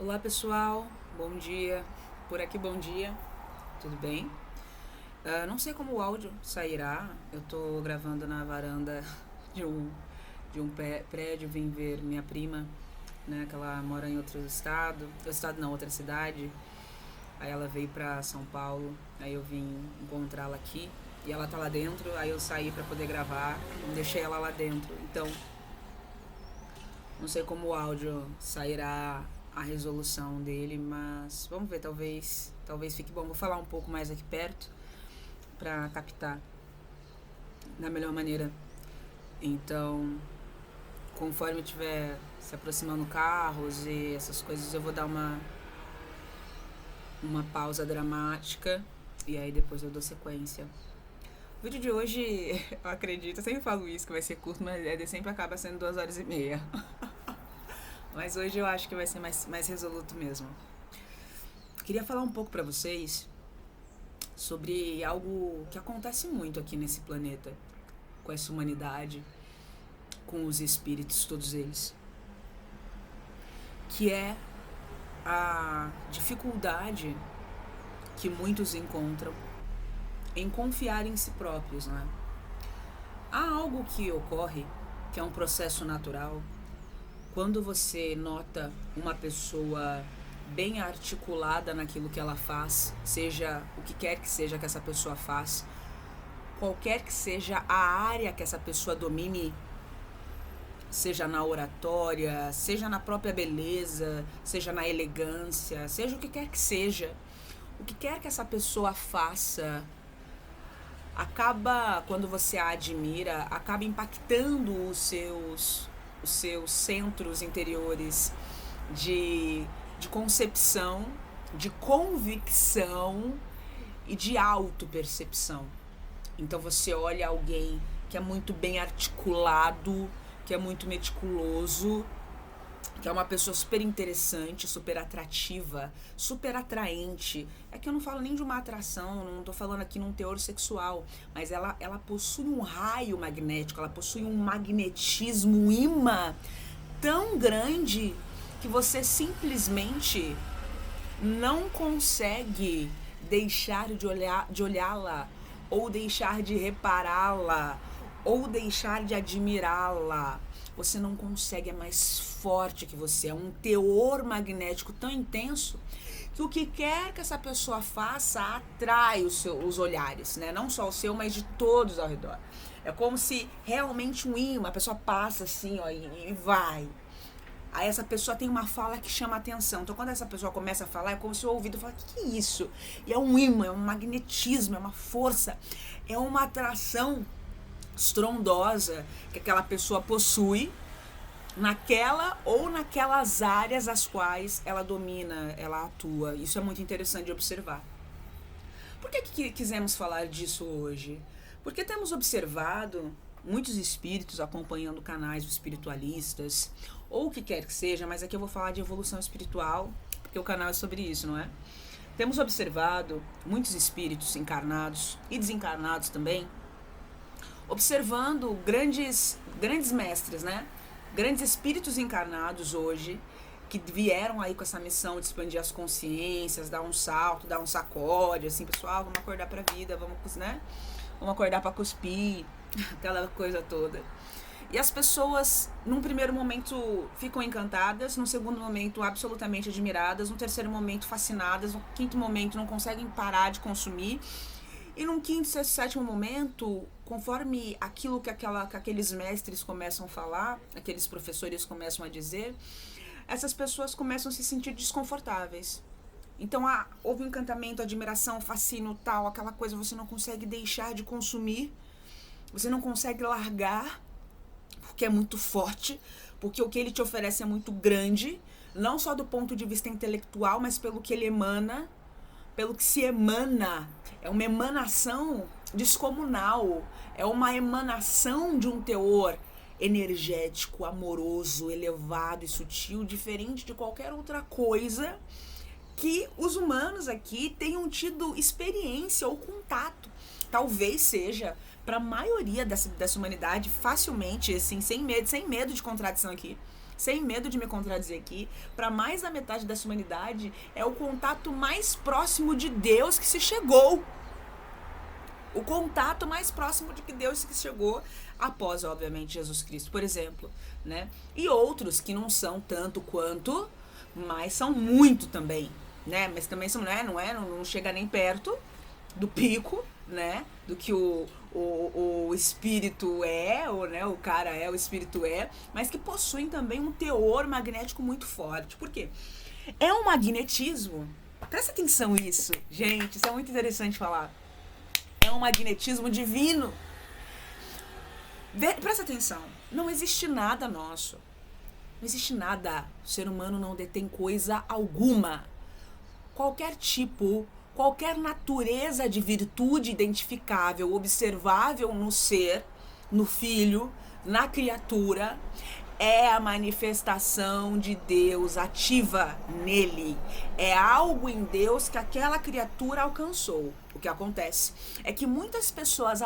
Olá pessoal, bom dia. Por aqui, bom dia, tudo bem? Não sei como o áudio sairá. Eu tô gravando na varanda de um prédio. Vim ver minha prima, né? Que ela mora em outro estado. Estado não, outra cidade. Aí ela veio pra São Paulo. Aí eu vim encontrá-la aqui. E ela tá lá dentro. Aí eu saí pra poder gravar. Deixei ela lá dentro. Então, não sei como o áudio sairá, a resolução dele, mas vamos ver, talvez fique bom. Vou falar um pouco mais aqui perto para captar da melhor maneira. Então, conforme tiver se aproximando carros e essas coisas, eu vou dar uma pausa dramática e aí depois eu dou sequência. O vídeo de hoje, eu acredito, eu sempre falo isso, que vai ser curto, mas sempre acaba sendo 2 horas e meia. Mas hoje eu acho que vai ser mais resoluto mesmo. Queria falar um pouco pra vocês sobre algo que acontece muito aqui nesse planeta, com essa humanidade, com os espíritos, todos eles, que é a dificuldade que muitos encontram em confiar em si próprios, né? Há algo que ocorre, que é um processo natural, quando você nota uma pessoa bem articulada naquilo que ela faz, seja o que quer que seja que essa pessoa faz, qualquer que seja a área que essa pessoa domine, seja na oratória, seja na própria beleza, seja na elegância, seja o que quer que seja, o que quer que essa pessoa faça, acaba, quando você a admira, acaba impactando os seus centros interiores de concepção, de convicção e de autopercepção. Então você olha alguém que é muito bem articulado, que é muito meticuloso, que é uma pessoa super interessante, super atrativa, super atraente. É que eu não falo nem de uma atração, não tô falando aqui num teor sexual, mas ela possui um raio magnético, ela possui um magnetismo, um imã tão grande que você simplesmente não consegue deixar de olhá-la, ou deixar de repará-la, ou deixar de admirá-la. Você não consegue, é mais forte que você, é um teor magnético tão intenso que o que quer que essa pessoa faça atrai os olhares, né? Não só o seu, mas de todos ao redor. É como se realmente um imã, a pessoa passa assim, ó, e vai. Aí essa pessoa tem uma fala que chama atenção. Então quando essa pessoa começa a falar, é como se o ouvido fala, que é isso? E é um imã, é um magnetismo, é uma força, é uma atração estrondosa que aquela pessoa possui naquela ou naquelas áreas as quais ela domina, ela atua. Isso é muito interessante de observar. Por que quisemos falar disso hoje? Porque temos observado muitos espíritos acompanhando canais espiritualistas, ou o que quer que seja, mas aqui eu vou falar de evolução espiritual, porque o canal é sobre isso, não é? Temos observado muitos espíritos encarnados e desencarnados também, observando grandes mestres, né? Grandes espíritos encarnados hoje, que vieram aí com essa missão de expandir as consciências, dar um salto, dar um sacode, assim, pessoal, vamos acordar pra vida, vamos, né? Vamos acordar pra cuspir, aquela coisa toda. E as pessoas, num primeiro momento, ficam encantadas, num segundo momento, absolutamente admiradas, no terceiro momento, fascinadas, no quinto momento, não conseguem parar de consumir. E num quinto, sexto, sétimo momento, conforme aquilo que aqueles mestres começam a falar, aqueles professores começam a dizer, essas pessoas começam a se sentir desconfortáveis. Então houve um encantamento, admiração, fascínio, tal, aquela coisa, você não consegue deixar de consumir, você não consegue largar, porque é muito forte, porque o que ele te oferece é muito grande, não só do ponto de vista intelectual, mas pelo que ele emana, pelo que se emana. É uma emanação descomunal, é uma emanação de um teor energético, amoroso, elevado e sutil, diferente de qualquer outra coisa que os humanos aqui tenham tido experiência ou contato. Talvez seja, para a maioria dessa humanidade, facilmente, assim, sem medo de contradição aqui, sem medo de me contradizer aqui, para mais da metade dessa humanidade, é o contato mais próximo de Deus que se chegou. O contato mais próximo de que Deus que chegou após, obviamente, Jesus Cristo, por exemplo, né? E outros que não são tanto quanto, mas são muito também, né? Mas também são, né? Não chega nem perto do pico, né? Do que o espírito é, ou né, o cara é, o espírito é, mas que possuem também um teor magnético muito forte. Por quê? É um magnetismo. Presta atenção nisso, gente, isso é muito interessante falar. É um magnetismo divino. Presta atenção, não existe nada nosso. Não existe nada. O ser humano não detém coisa alguma. Qualquer tipo, qualquer natureza de virtude identificável, observável no ser, no filho, na criatura, é a manifestação de Deus ativa nele. É algo em Deus que aquela criatura alcançou. O que acontece é que muitas pessoas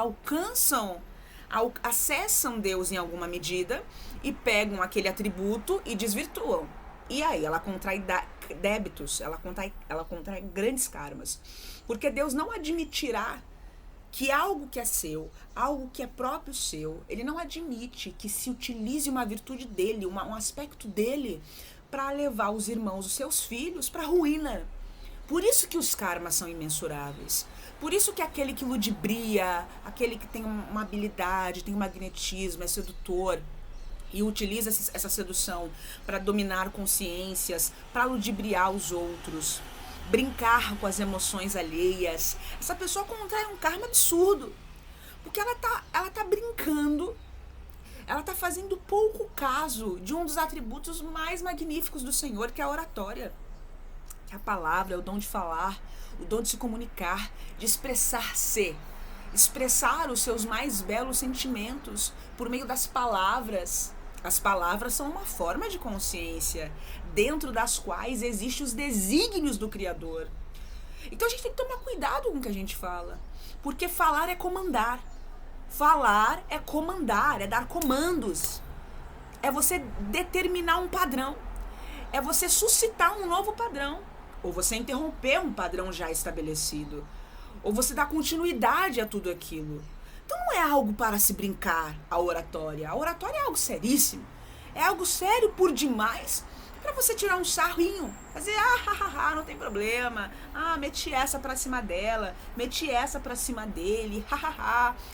acessam Deus em alguma medida e pegam aquele atributo e desvirtuam. E aí ela contrai débitos, ela contrai grandes karmas. Porque Deus não admitirá que algo que é seu, algo que é próprio seu, ele não admite que se utilize uma virtude dele, um aspecto dele, para levar os irmãos, os seus filhos, para a ruína. Por isso que os karmas são imensuráveis. Por isso que aquele que ludibria, aquele que tem uma habilidade, tem um magnetismo, é sedutor, e utiliza essa sedução para dominar consciências, para ludibriar os outros, brincar com as emoções alheias, essa pessoa contrai um karma absurdo, porque ela tá brincando, ela tá fazendo pouco caso de um dos atributos mais magníficos do Senhor, que é a oratória, que é a palavra, é o dom de falar, o dom de se comunicar, de expressar-se, expressar os seus mais belos sentimentos por meio das palavras. As palavras são uma forma de consciência, dentro das quais existem os desígnios do Criador. Então a gente tem que tomar cuidado com o que a gente fala, porque falar é comandar. Falar é comandar, é dar comandos. É você determinar um padrão. É você suscitar um novo padrão. Ou você interromper um padrão já estabelecido. Ou você dar continuidade a tudo aquilo. Então não é algo para se brincar, a oratória. A oratória é algo seríssimo. É algo sério por demais para você tirar um sarrinho. Fazer, não tem problema. Meti essa pra cima dela. Meti essa pra cima dele.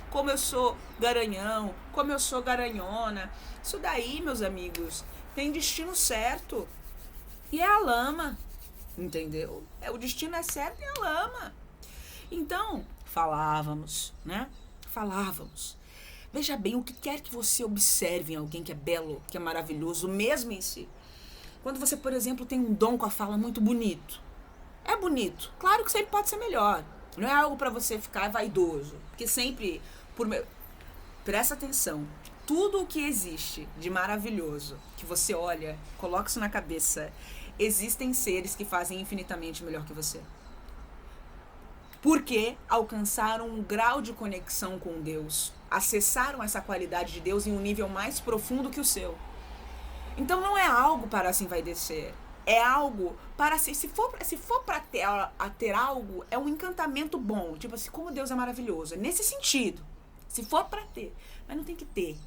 Como eu sou garanhão. Como eu sou garanhona. Isso daí, meus amigos, tem destino certo. E é a lama. Entendeu? O destino é certo e é a lama. Então, falávamos, né? Falávamos. Veja bem, o que quer que você observe em alguém que é belo, que é maravilhoso, mesmo em si. Quando você, por exemplo, tem um dom com a fala muito bonito. É bonito. Claro que sempre pode ser melhor. Não é algo para você ficar vaidoso. Porque sempre, presta atenção. Tudo o que existe de maravilhoso, que você olha, coloca isso na cabeça, existem seres que fazem infinitamente melhor que você. Porque alcançaram um grau de conexão com Deus, acessaram essa qualidade de Deus em um nível mais profundo que o seu. Então não é algo para se envaidecer, é algo para se for para ter algo, é um encantamento bom, tipo assim, como Deus é maravilhoso, é nesse sentido, se for para ter, mas não tem que ter,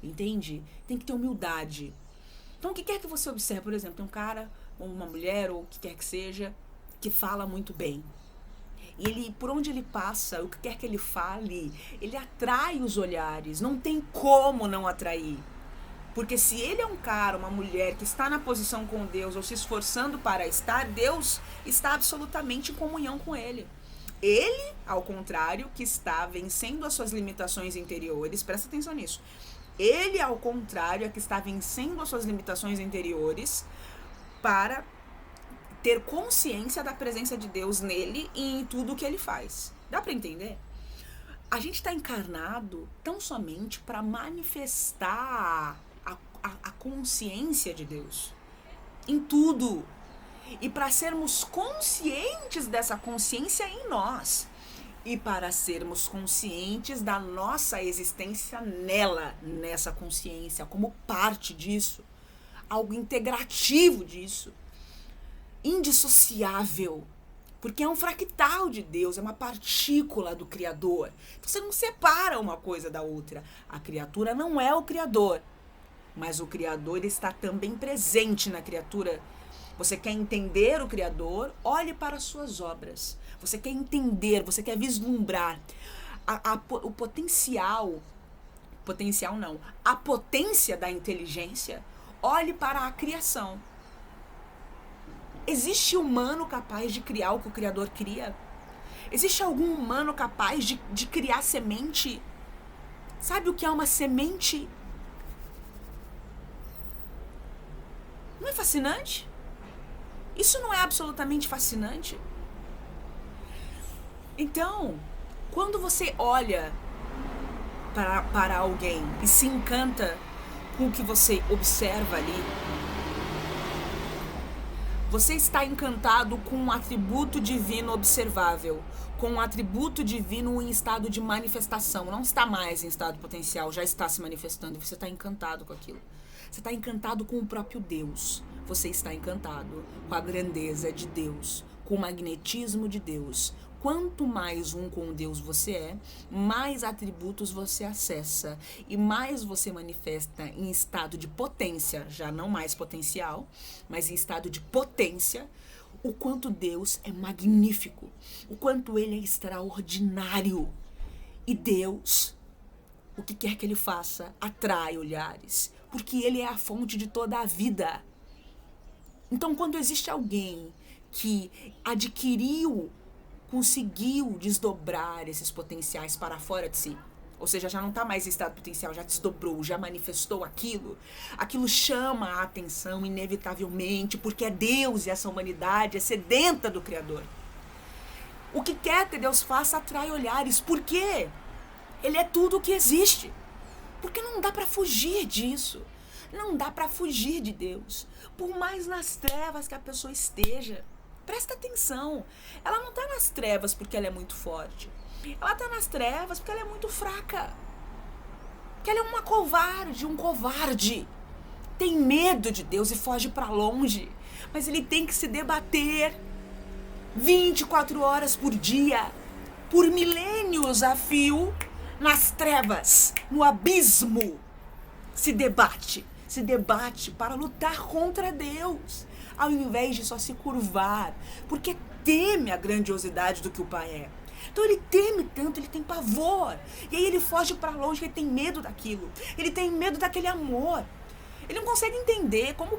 entende? Tem que ter humildade. Então o que quer que você observe, por exemplo, tem um cara, ou uma mulher, ou o que quer que seja, que fala muito bem. E ele, por onde ele passa, o que quer que ele fale, ele atrai os olhares. Não tem como não atrair. Porque se ele é um cara, uma mulher que está na posição com Deus ou se esforçando para estar, Deus está absolutamente em comunhão com ele. Ele, ao contrário, que está vencendo as suas limitações interiores, presta atenção nisso. Ele, ao contrário, é que está vencendo as suas limitações interiores para ter consciência da presença de Deus nele e em tudo que ele faz. Dá para entender? A gente está encarnado tão somente para manifestar a consciência de Deus em tudo. E para sermos conscientes dessa consciência em nós. E para sermos conscientes da nossa existência nela, nessa consciência, como parte disso. algo integrativo disso, indissociável, porque é um fractal de Deus, é uma partícula do Criador. Então você não separa uma coisa da outra. A criatura não é o Criador, mas o Criador está também presente na criatura. Você quer entender o Criador? Olhe para as suas obras. Você quer entender, você quer vislumbrar o potencial não, a potência da inteligência? Olhe para a criação. Existe humano capaz de criar o que o Criador cria? Existe algum humano capaz de criar semente? Sabe o que é uma semente? Não é fascinante? Isso não é absolutamente fascinante? Então, quando você olha para alguém e se encanta com o que você observa ali, você está encantado com um atributo divino observável, com um atributo divino em estado de manifestação. Não está mais em estado potencial, já está se manifestando e você está encantado com aquilo. Você está encantado com o próprio Deus. Você está encantado com a grandeza de Deus, com o magnetismo de Deus. Quanto mais um com Deus você é, mais atributos você acessa e mais você manifesta em estado de potência, já não mais potencial, mas em estado de potência, o quanto Deus é magnífico, o quanto Ele é extraordinário. E Deus, o que quer que Ele faça, atrai olhares, porque Ele é a fonte de toda a vida. Então, quando existe alguém que conseguiu desdobrar esses potenciais para fora de si, ou seja, já não está mais em estado potencial, já desdobrou, já manifestou aquilo chama a atenção inevitavelmente, porque é Deus e essa humanidade é sedenta do Criador. O que quer que Deus faça atrai olhares. Por quê? Ele é tudo o que existe. Porque não dá para fugir disso. Não dá para fugir de Deus. Por mais nas trevas que a pessoa esteja. Presta atenção. Ela não está nas trevas porque ela é muito forte. Ela está nas trevas porque ela é muito fraca. Porque ela é uma covarde, um covarde. Tem medo de Deus e foge para longe. Mas ele tem que se debater 24 horas por dia, por milênios a fio, nas trevas, no abismo. Se debate para lutar contra Deus, ao invés de só se curvar, porque teme a grandiosidade do que o Pai é. Então ele teme tanto, ele tem pavor, e aí ele foge para longe, ele tem medo daquilo, ele tem medo daquele amor. Ele não consegue entender como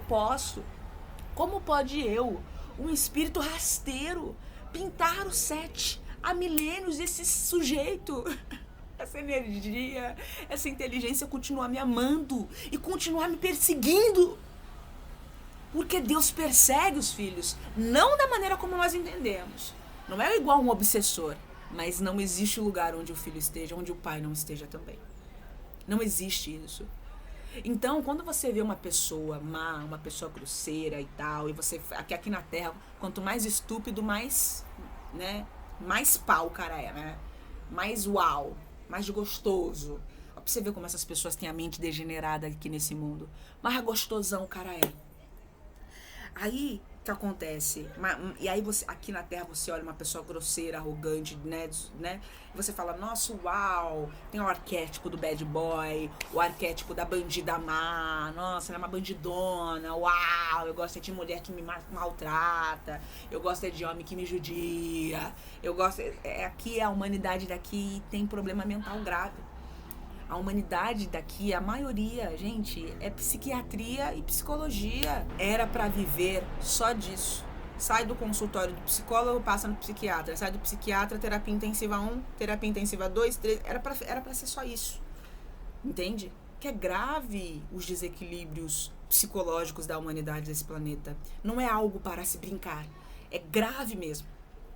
pode eu, um espírito rasteiro, pintar o Sete há milênios esse sujeito, essa energia, essa inteligência continuar me amando e continuar me perseguindo. Porque Deus persegue os filhos, não da maneira como nós entendemos. Não é igual um obsessor, mas não existe lugar onde o filho esteja, onde o pai não esteja também. Não existe isso. Então, quando você vê uma pessoa má, uma pessoa grosseira e tal, e você, aqui na Terra, quanto mais estúpido, mais, né, mais pau o cara é, né? Mais uau, mais gostoso. Ó, pra você ver como essas pessoas têm a mente degenerada aqui nesse mundo. Mais gostosão o cara é. Aí, o que acontece? E aí, você, aqui na Terra, você olha uma pessoa grosseira, arrogante, né? E você fala, nossa, uau, tem o arquétipo do bad boy, o arquétipo da bandida má, nossa, ela é uma bandidona, uau, eu gosto de mulher que me maltrata, eu gosto de homem que me judia, eu gosto... Aqui, a humanidade daqui tem problema mental grave. A humanidade daqui, a maioria, gente, é psiquiatria e psicologia. Era pra viver só disso. Sai do consultório do psicólogo, passa no psiquiatra. Sai do psiquiatra, terapia intensiva 1, terapia intensiva 2, 3. Era pra ser só isso. Entende? Que é grave os desequilíbrios psicológicos da humanidade desse planeta. Não é algo para se brincar. É grave mesmo.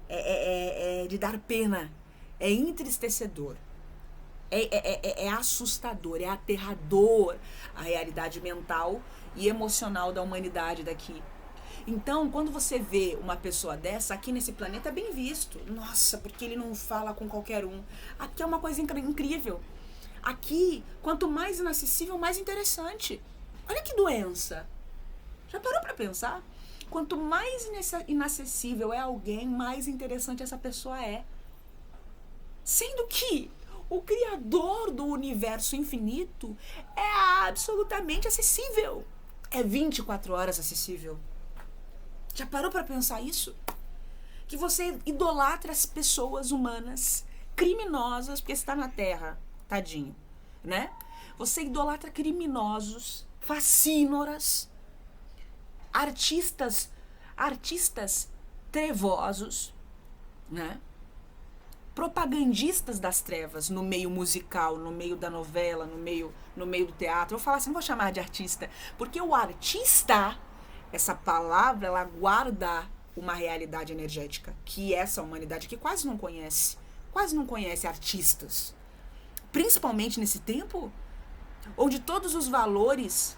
É de dar pena. É entristecedor. É assustador, é aterrador a realidade mental e emocional da humanidade daqui. Então, quando você vê uma pessoa dessa, aqui nesse planeta é bem visto. Nossa, porque ele não fala com qualquer um. Aqui é uma coisa incrível. Aqui, quanto mais inacessível, mais interessante. Olha que doença. Já parou para pensar? Quanto mais inacessível é alguém, mais interessante essa pessoa é. Sendo que o criador do universo infinito é absolutamente acessível. É 24 horas acessível. Já parou para pensar isso? Que você idolatra as pessoas humanas criminosas, porque está na Terra, tadinho, né? Você idolatra criminosos, facínoras, artistas trevosos, né? Propagandistas das trevas no meio musical, no meio da novela, no meio do teatro. Eu vou falar assim, não vou chamar de artista, porque o artista, essa palavra, ela guarda uma realidade energética que essa humanidade que quase não conhece artistas. Principalmente nesse tempo, onde todos os valores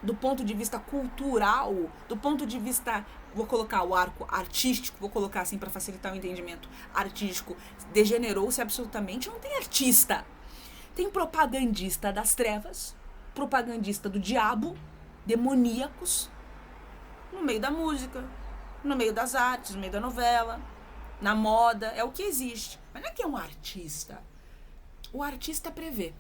do ponto de vista cultural, do ponto de vista, vou colocar o arco artístico, vou colocar assim para facilitar o entendimento, artístico, degenerou-se absolutamente, não tem artista. Tem propagandista das trevas, propagandista do diabo, demoníacos, no meio da música, no meio das artes, no meio da novela, na moda, é o que existe. Mas não é que é um artista. O artista prevê.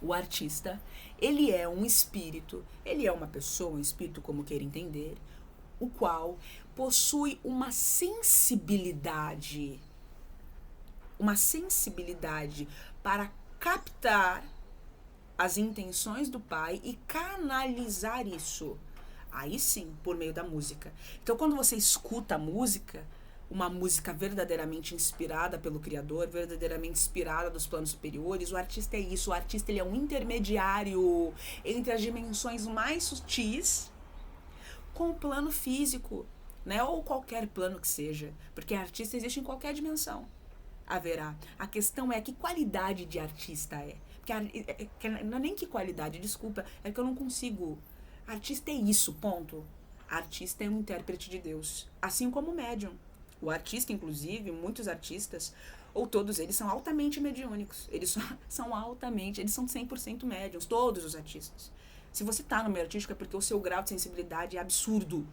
O artista, ele é um espírito, ele é uma pessoa, um espírito, como queira entender, o qual possui uma sensibilidade para captar as intenções do Pai e canalizar isso. Aí sim, por meio da música. Então, quando você escuta a música, uma música verdadeiramente inspirada pelo Criador, verdadeiramente inspirada dos planos superiores, o artista é isso. O artista, ele é um intermediário entre as dimensões mais sutis com o plano físico, né? Ou qualquer plano que seja, porque artista existe em qualquer dimensão. Haverá. A questão é que qualidade de artista é. Porque não é nem que qualidade, desculpa, é que eu não consigo. Artista é isso, ponto. Artista é um intérprete de Deus, assim como o médium. O artista, inclusive, muitos artistas, ou todos eles, são altamente mediúnicos. Eles são 100% médiums, todos os artistas. Se você tá no meio artístico é porque o seu grau de sensibilidade é absurdo.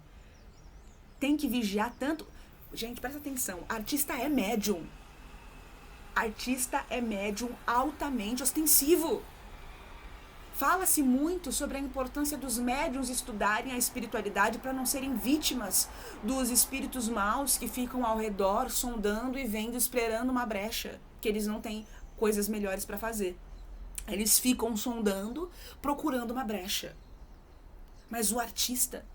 Tem que vigiar tanto. Gente, presta atenção, artista é médium. Artista é médium altamente ostensivo. Fala-se muito sobre a importância dos médiuns estudarem a espiritualidade para não serem vítimas dos espíritos maus que ficam ao redor, sondando e vendo, esperando uma brecha, que eles não têm coisas melhores para fazer. Eles ficam sondando, procurando uma brecha. Mas o artista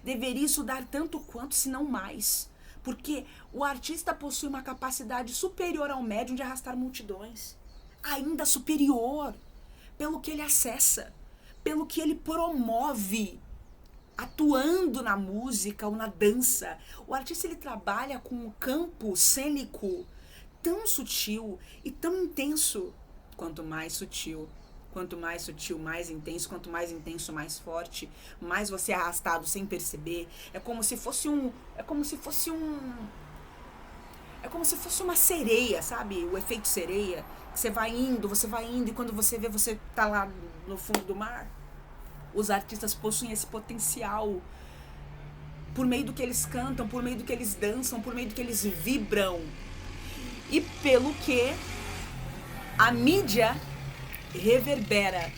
deveria estudar tanto quanto, se não mais, porque o artista possui uma capacidade superior ao médium de arrastar multidões, ainda superior, pelo que ele acessa, pelo que ele promove, atuando na música ou na dança. O artista, ele trabalha com um campo cênico tão sutil e tão intenso. Quanto mais sutil, mais intenso, quanto mais intenso, mais forte, mais você é arrastado sem perceber. É como se fosse uma sereia, sabe? O efeito sereia. Você vai indo, e quando você vê, você tá lá no fundo do mar. Os artistas possuem esse potencial por meio do que eles cantam, por meio do que eles dançam, por meio do que eles vibram. E pelo que a mídia reverbera,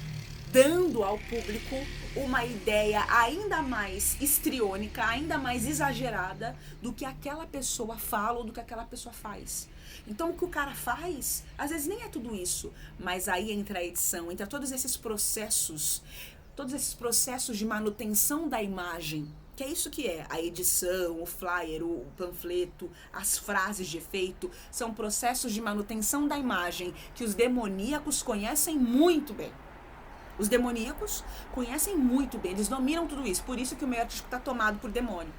dando ao público uma ideia ainda mais histriônica, ainda mais exagerada do que aquela pessoa fala ou do que aquela pessoa faz. Então, o que o cara faz, às vezes nem é tudo isso, mas aí entra a edição, entra todos esses processos de manutenção da imagem, que é isso que é a edição, o flyer, o panfleto, as frases de efeito, são processos de manutenção da imagem que os demoníacos conhecem muito bem. Os demoníacos conhecem muito bem, eles dominam tudo isso, por isso que o meio artístico está tomado por demônio.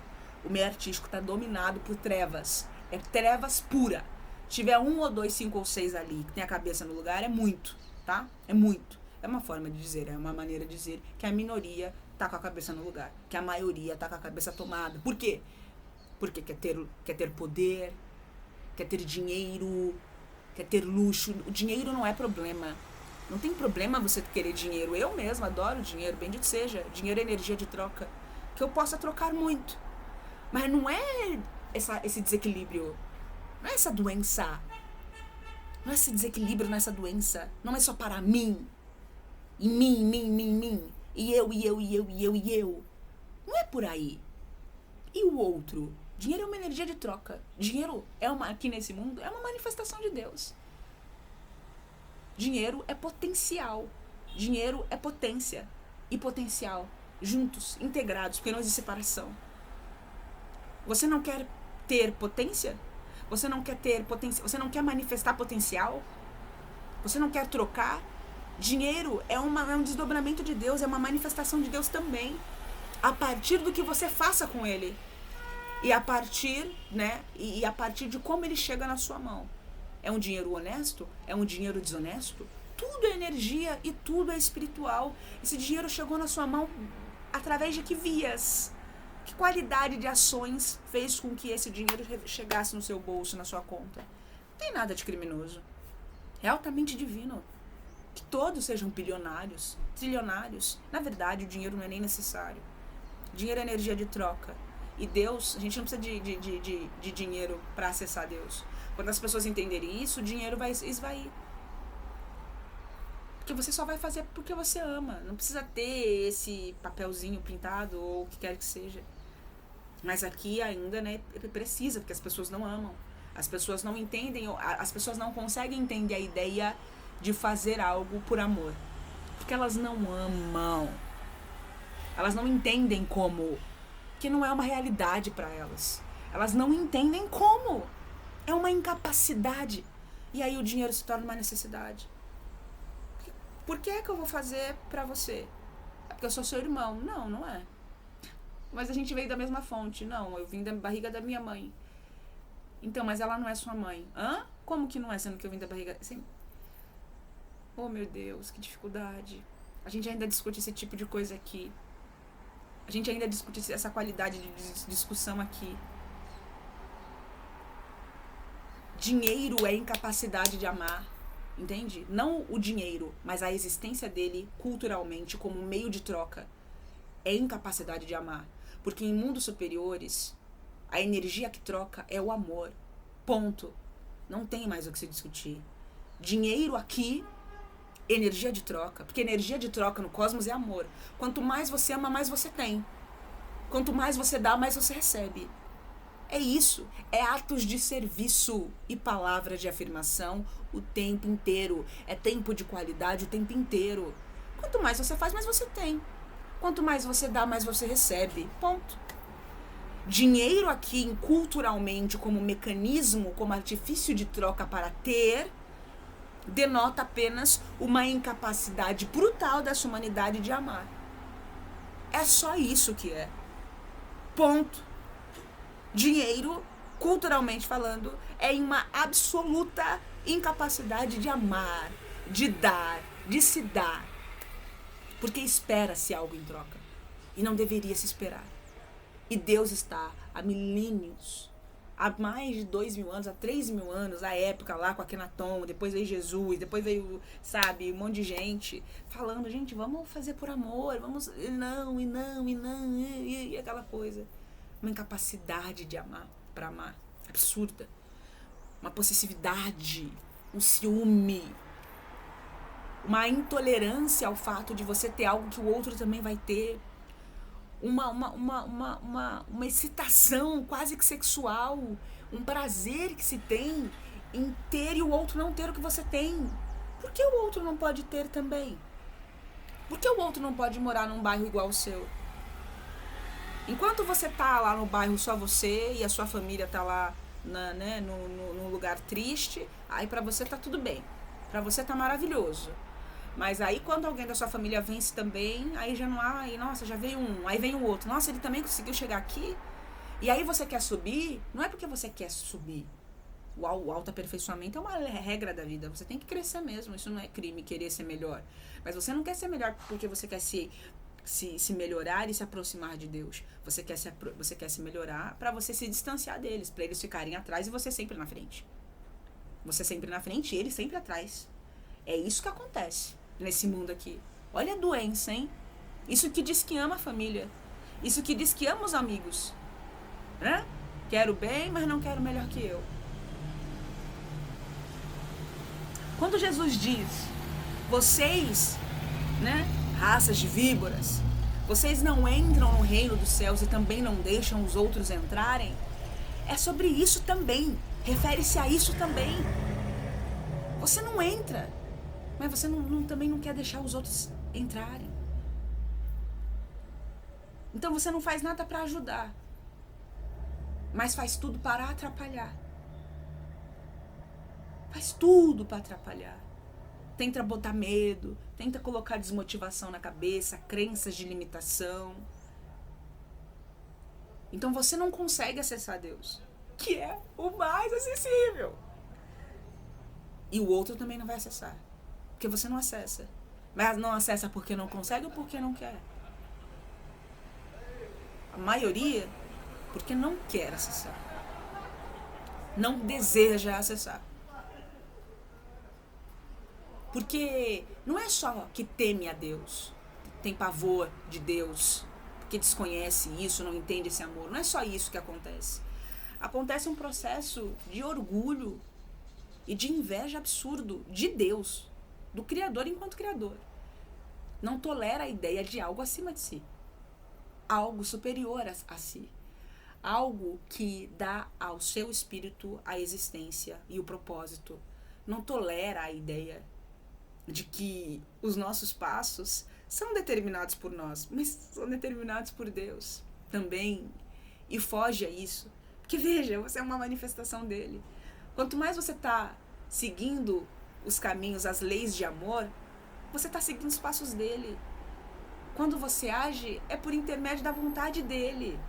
O meio artístico está dominado por trevas, é trevas pura. Se tiver 1 ou 2, 5 ou 6 ali que tem a cabeça no lugar, é muito, tá? É muito. É uma forma de dizer, é uma maneira de dizer que a minoria tá com a cabeça no lugar, que a maioria tá com a cabeça tomada. Por quê? Porque quer ter poder, quer ter dinheiro, quer ter luxo. O dinheiro não é problema. Não tem problema você querer dinheiro. Eu mesma adoro dinheiro, bendito seja. Dinheiro é energia de troca. que eu possa trocar muito. Mas não é esse desequilíbrio, não é essa doença, não é esse desequilíbrio, não é essa doença, não é só para mim, e mim, e eu. Não é por aí. E o outro? Dinheiro é uma energia de troca. Dinheiro aqui nesse mundo, é uma manifestação de Deus. Dinheiro é potencial. Dinheiro é potência e potencial. Juntos, integrados, porque não existe separação. Você não quer ter potência? Você não quer ter potência? Você não quer manifestar potencial? Você não quer trocar? Dinheiro é um desdobramento de Deus, é uma manifestação de Deus também. A partir do que você faça com ele. E a partir, e a partir de como ele chega na sua mão. É um dinheiro honesto? É um dinheiro desonesto? Tudo é energia e tudo é espiritual. Esse dinheiro chegou na sua mão através de que vias? Que qualidade de ações fez com que esse dinheiro chegasse no seu bolso, na sua conta? Não tem nada de criminoso. É altamente divino. Que todos sejam bilionários, trilionários. Na verdade, o dinheiro não é nem necessário. Dinheiro é energia de troca. E Deus, a gente não precisa de dinheiro para acessar Deus. Quando as pessoas entenderem isso, o dinheiro vai esvair. Porque você só vai fazer porque você ama. Não precisa ter esse papelzinho pintado ou o que quer que seja. Mas aqui ainda, precisa, porque as pessoas não amam. As pessoas não entendem, as pessoas não conseguem entender a ideia de fazer algo por amor. Porque elas não amam. Elas não entendem como. Que não é uma realidade para elas. Elas não entendem como. É uma incapacidade. E aí o dinheiro se torna uma necessidade. Por que é que eu vou fazer pra você? É porque eu sou seu irmão. Não, não é. Mas a gente veio da mesma fonte. Não, eu vim da barriga da minha mãe. Então, mas ela não é sua mãe. Hã? Como que não é, sendo que eu vim da barriga... Assim, oh, meu Deus, que dificuldade. A gente ainda discute esse tipo de coisa aqui. A gente ainda discute essa qualidade de discussão aqui. Dinheiro é incapacidade de amar. Entende? Não o dinheiro, mas a existência dele culturalmente como meio de troca. É incapacidade de amar. Porque em mundos superiores, a energia que troca é o amor. Ponto. Não tem mais o que se discutir. Dinheiro aqui, energia de troca. Porque energia de troca no cosmos é amor. Quanto mais você ama, mais você tem. Quanto mais você dá, mais você recebe. É isso. É atos de serviço e palavra de afirmação o tempo inteiro. É tempo de qualidade o tempo inteiro. Quanto mais você faz, mais você tem. Quanto mais você dá, mais você recebe. Ponto. Dinheiro aqui, culturalmente, como mecanismo, como artifício de troca para ter, denota apenas uma incapacidade brutal dessa humanidade de amar. É só isso que é. Ponto. Dinheiro, culturalmente falando, é uma absoluta incapacidade de amar, de dar, de se dar. Porque espera-se algo em troca. E não deveria se esperar. E Deus está há milênios, há mais de 2.000 anos, há 3.000 anos, a época lá com Akenaton, depois veio Jesus, depois veio, sabe, um monte de gente falando, gente, vamos fazer por amor, vamos, e aquela coisa. Uma incapacidade de amar, para amar, absurda. Uma possessividade, um ciúme, uma intolerância ao fato de você ter algo que o outro também vai ter. Uma excitação quase que sexual, um prazer que se tem em ter e o outro não ter o que você tem. Por que o outro não pode ter também? Por que o outro não pode morar num bairro igual ao seu? Enquanto você tá lá no bairro só você e a sua família tá lá num lugar triste, aí pra você tá tudo bem. Pra você tá maravilhoso. Mas aí quando alguém da sua família vence também, aí já não há, aí, nossa, já veio um, aí vem o outro. Nossa, ele também conseguiu chegar aqui. E aí você quer subir, não é porque você quer subir. O autoaperfeiçoamento é uma regra da vida. Você tem que crescer mesmo, isso não é crime, querer ser melhor. Mas você não quer ser melhor porque você quer se melhorar e se aproximar de Deus. Você quer se melhorar para você se distanciar deles, para eles ficarem atrás e você sempre na frente. Você sempre na frente e eles sempre atrás. É isso que acontece nesse mundo aqui. Olha a doença, hein? Isso que diz que ama a família. Isso que diz que ama os amigos, né? Quero bem, mas não quero melhor que eu. Quando Jesus diz, vocês, né, raças de víboras, vocês não entram no reino dos céus e também não deixam os outros entrarem, é sobre isso também. Refere-se a isso também. Você não entra, mas você também não quer deixar os outros entrarem. Então você não faz nada para ajudar, mas faz tudo para atrapalhar. Faz tudo para atrapalhar. Tenta botar medo, tenta colocar desmotivação na cabeça, crenças de limitação. Então você não consegue acessar Deus, que é o mais acessível. E o outro também não vai acessar, porque você não acessa. Mas não acessa porque não consegue ou porque não quer? A maioria, porque não quer acessar. Não deseja acessar. Porque não é só que teme a Deus, tem pavor de Deus, porque desconhece isso, não entende esse amor. Não é só isso que acontece. Acontece um processo de orgulho e de inveja absurdo de Deus, do Criador enquanto Criador. Não tolera a ideia de algo acima de si, algo superior a si, algo que dá ao seu espírito a existência e o propósito. Não tolera a ideia de que os nossos passos são determinados por nós, mas são determinados por Deus também. E foge a isso. Porque veja, você é uma manifestação dele. Quanto mais você está seguindo os caminhos, as leis de amor, você está seguindo os passos dele. Quando você age, é por intermédio da vontade dele.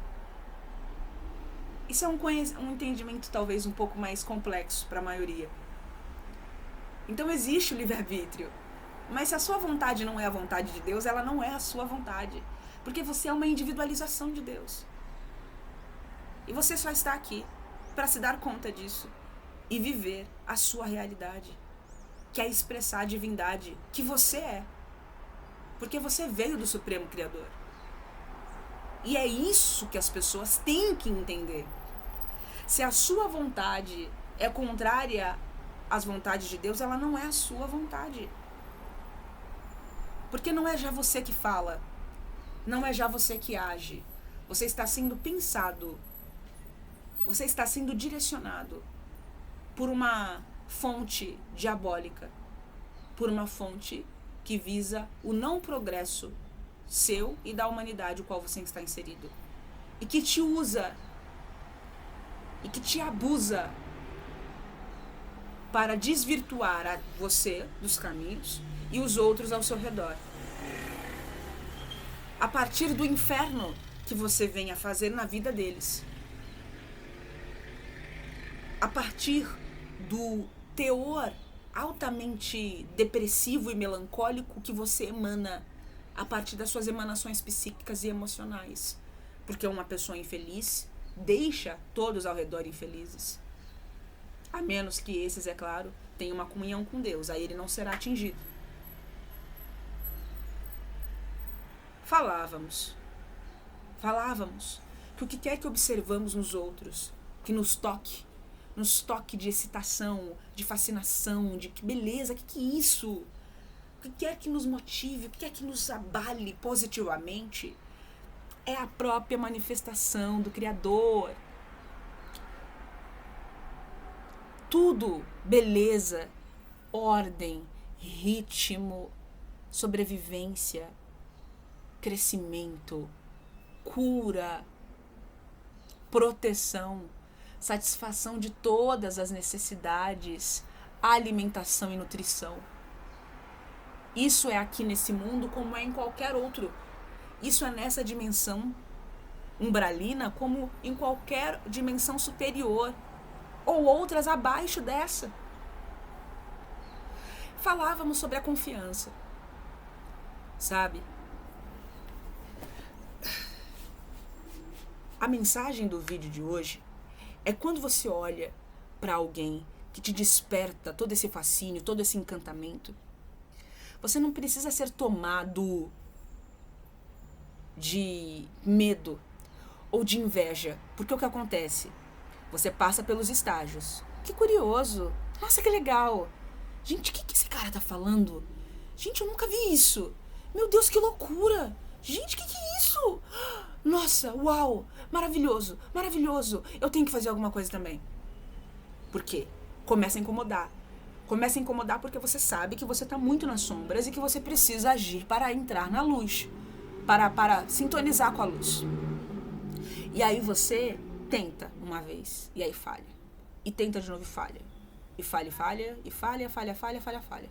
Isso é um entendimento talvez um pouco mais complexo para a maioria. Então existe o livre-arbítrio. Mas se a sua vontade não é a vontade de Deus, ela não é a sua vontade. Porque você é uma individualização de Deus. E você só está aqui para se dar conta disso e viver a sua realidade, que é expressar a divindade que você é. Porque você veio do Supremo Criador. E é isso que as pessoas têm que entender. Se a sua vontade é contrária às vontades de Deus, ela não é a sua vontade. Porque não é já você que fala, não é já você que age. Você está sendo pensado, você está sendo direcionado por uma fonte diabólica, por uma fonte que visa o não progresso seu e da humanidade, o qual você está inserido. E que te usa, e que te abusa para desvirtuar a você dos caminhos e os outros ao seu redor. A partir do inferno que você vem a fazer na vida deles. A partir do teor altamente depressivo e melancólico que você emana a partir das suas emanações psíquicas e emocionais. Porque uma pessoa infeliz deixa todos ao redor infelizes. A menos que esses, é claro, tenham uma comunhão com Deus. Aí ele não será atingido. Falávamos que o que quer que observamos nos outros, que nos toque de excitação, de fascinação, de que beleza, que é isso? O que quer que nos motive, o que quer que nos abale positivamente, é a própria manifestação do Criador. Tudo, beleza, ordem, ritmo, sobrevivência, crescimento, cura, proteção, satisfação de todas as necessidades, alimentação e nutrição. Isso é aqui nesse mundo como é em qualquer outro. Isso é nessa dimensão umbralina como em qualquer dimensão superior ou outras abaixo dessa. Falávamos sobre a confiança, sabe? A mensagem do vídeo de hoje é quando você olha para alguém que te desperta todo esse fascínio, todo esse encantamento, você não precisa ser tomado de medo ou de inveja. Porque o que acontece? Você passa pelos estágios. Que curioso. Nossa, que legal. Gente, o que esse cara tá falando? Gente, eu nunca vi isso. Meu Deus, que loucura. Gente, o que é isso? Nossa, uau. Maravilhoso, maravilhoso. Eu tenho que fazer alguma coisa também. Por quê? Começa a incomodar. Começa a incomodar porque você sabe que você tá muito nas sombras e que você precisa agir para entrar na luz. Para sintonizar com a luz. E aí você tenta uma vez. E aí falha. E tenta de novo e falha. E falha, e falha, falha, falha, falha, falha.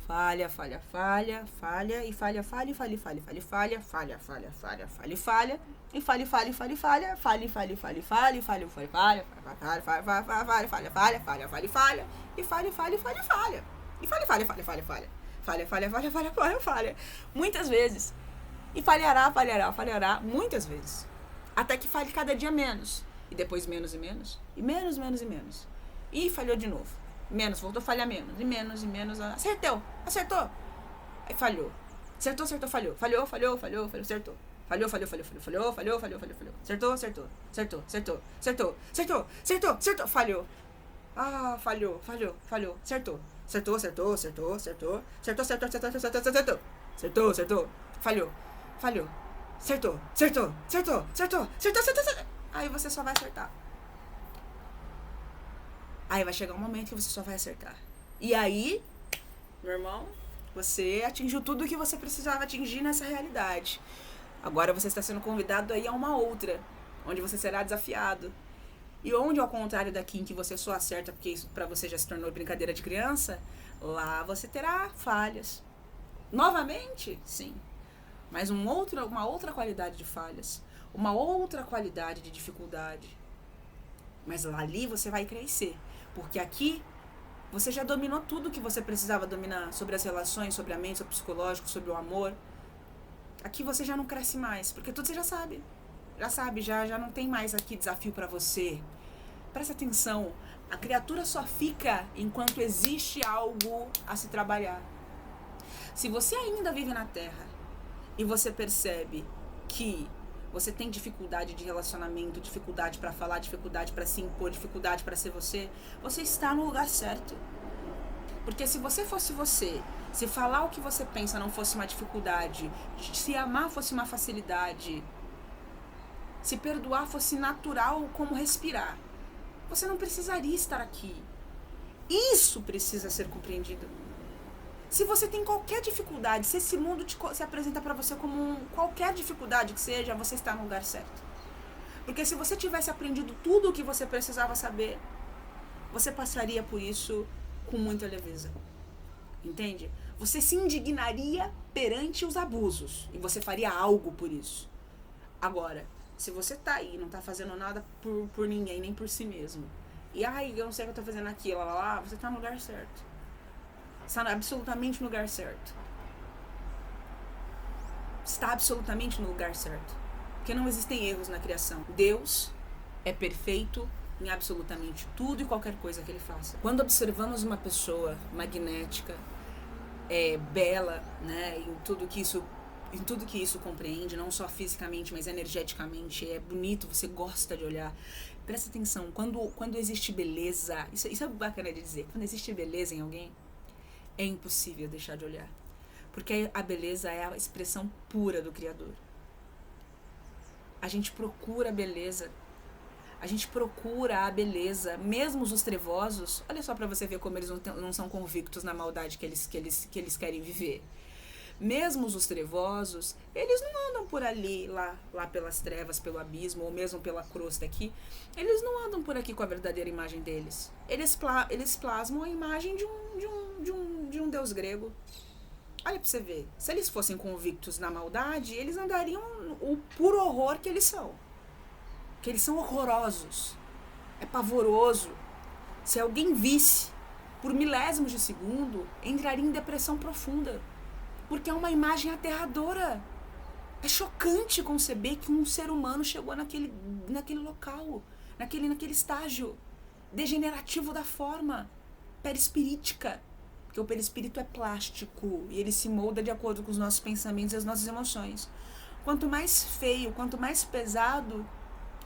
Falha, falha, falha, falha, e falha, falha, falha, falha, falha, falha, falha, falha, falha, falha, falha, e falha, falha, falha, falha, falha, falha, falha, falha, falha, falha, falha, falha, falha, falha, falha, falha, falha, falha, falha, e falha, falha, falha, falha, e falha, falha, falha, falha, falha, falha, falha, falha, falha, falha, falha, muitas vezes, e falhará, falhará, falhará, muitas vezes, até que falhe cada dia menos, e depois menos e menos, e menos, menos e menos, e falhou de novo. Menos, voltou a falhar menos, e menos, e menos, acertou, aí falhou, acertou, falhou, falhou, acertou, falhou, acertou, falhou, acertou, falhou, acertou, aí você só vai acertar. Aí vai chegar um momento que você só vai acertar. E aí, meu irmão, você atingiu tudo o que você precisava atingir nessa realidade. Agora você está sendo convidado aí a uma outra, onde você será desafiado. E onde, ao contrário daqui em que você só acerta porque isso pra você já se tornou brincadeira de criança, lá você terá falhas. Novamente, sim. Mas uma outra qualidade de falhas. Uma outra qualidade de dificuldade. Mas ali você vai crescer. Porque aqui você já dominou tudo que você precisava dominar sobre as relações, sobre a mente, sobre o psicológico, sobre o amor. Aqui você já não cresce mais, porque tudo você já sabe. Já não tem mais aqui desafio para você. Presta atenção, a criatura só fica enquanto existe algo a se trabalhar. Se você ainda vive na Terra e você percebe que você tem dificuldade de relacionamento, dificuldade para falar, dificuldade para se impor, dificuldade para ser você, você está no lugar certo. Porque se você fosse você, se falar o que você pensa não fosse uma dificuldade, se amar fosse uma facilidade, se perdoar fosse natural como respirar, você não precisaria estar aqui. Isso precisa ser compreendido. Se você tem qualquer dificuldade, se esse mundo se apresenta para você como qualquer dificuldade que seja, você está no lugar certo. Porque se você tivesse aprendido tudo o que você precisava saber, você passaria por isso com muita leveza. Entende? Você se indignaria perante os abusos e você faria algo por isso. Agora, se você tá aí e não tá fazendo nada por ninguém, nem por si mesmo, e eu não sei o que eu tô fazendo aqui, você tá no lugar certo. Está absolutamente no lugar certo. Está absolutamente no lugar certo. Porque não existem erros na criação. Deus é perfeito em absolutamente tudo e qualquer coisa que ele faça. Quando observamos uma pessoa magnética, bela, né, em tudo que isso compreende, não só fisicamente, mas energeticamente, é bonito, você gosta de olhar. Presta atenção, quando existe beleza, isso é bacana de dizer, quando existe beleza em alguém, é impossível deixar de olhar. Porque a beleza é a expressão pura do Criador. A gente procura a beleza. A gente procura a beleza. Mesmo os trevosos, olha só pra você ver como eles não são convictos na maldade que eles querem viver. Mesmo os trevosos, eles não andam por ali, lá pelas trevas, pelo abismo, ou mesmo pela crosta aqui. Eles não andam por aqui com a verdadeira imagem deles. Eles plasmam a imagem de um deus grego. Olha pra você ver. Se eles fossem convictos na maldade, eles andariam o puro horror que eles são. Que eles são horrorosos. É pavoroso. Se alguém visse por milésimos de segundo, entraria em depressão profunda. Porque é uma imagem aterradora. É chocante conceber que um ser humano chegou naquele local, naquele estágio degenerativo da forma perispirítica. Porque o perispírito é plástico e ele se molda de acordo com os nossos pensamentos e as nossas emoções. Quanto mais feio, quanto mais pesado,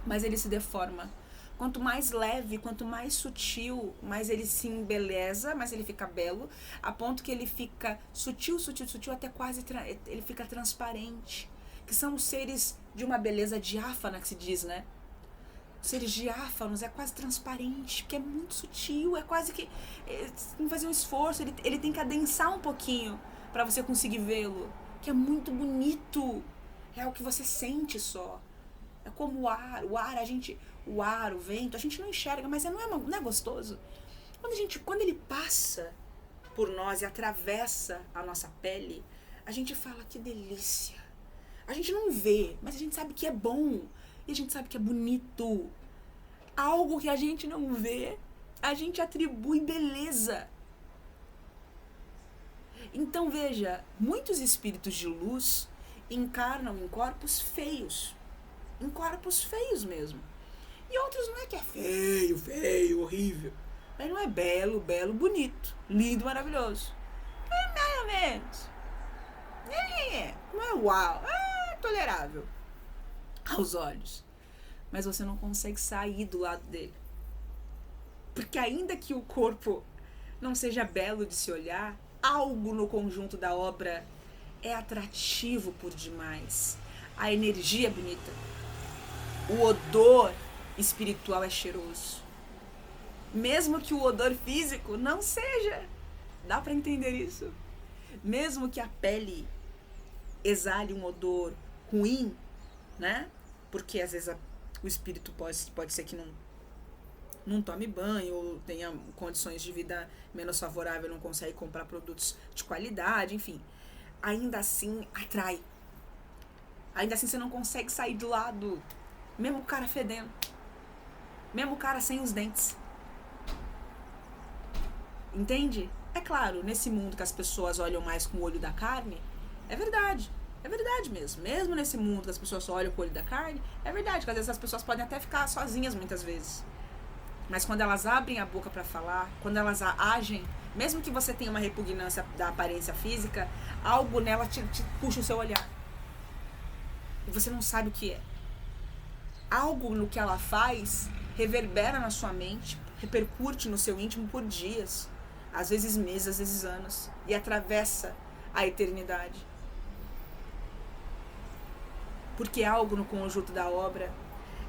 mais ele se deforma. Quanto mais leve, quanto mais sutil, mais ele se embeleza, mais ele fica belo, a ponto que ele fica sutil, até quase ele fica transparente. Que são os seres de uma beleza diáfana, que se diz, né? Os seres diáfanos é quase transparente, porque é muito sutil, é quase que tem que fazer um esforço, ele tem que adensar um pouquinho para você conseguir vê-lo, que é muito bonito, é o que você sente só. É como o ar, o vento, a gente não enxerga, mas não é gostoso? Quando ele passa por nós e atravessa a nossa pele, a gente fala, que delícia. A gente não vê, mas a gente sabe que é bom. E a gente sabe que é bonito. Algo que a gente não vê, a gente atribui beleza. Então veja, muitos espíritos de luz encarnam em corpos feios. Em corpos feios mesmo. E outros não é que é feio, horrível. Mas não é belo, bonito, lindo, maravilhoso. É mais ou menos. Não é uau, é tolerável aos olhos. Mas você não consegue sair do lado dele. Porque ainda que o corpo não seja belo de se olhar, algo no conjunto da obra é atrativo por demais. A energia é bonita. O odor espiritual é cheiroso. Mesmo que o odor físico não seja. Dá para entender isso? Mesmo que a pele exale um odor ruim, né? Porque às vezes o espírito pode ser que não tome banho ou tenha condições de vida menos favorável, não consegue comprar produtos de qualidade, enfim. Ainda assim atrai. Ainda assim você não consegue sair do lado. Mesmo o cara fedendo. Mesmo o cara sem os dentes. Entende? É claro, nesse mundo que as pessoas olham mais com o olho da carne, é verdade. É verdade mesmo. Mesmo nesse mundo que as pessoas só olham com o olho da carne, é verdade que às vezes as pessoas podem até ficar sozinhas muitas vezes. Mas quando elas abrem a boca pra falar, quando elas agem, mesmo que você tenha uma repugnância da aparência física, algo nela te puxa o seu olhar. E você não sabe o que é. Algo no que ela faz reverbera na sua mente, repercute no seu íntimo por dias, às vezes meses, às vezes anos, e atravessa a eternidade. Porque algo no conjunto da obra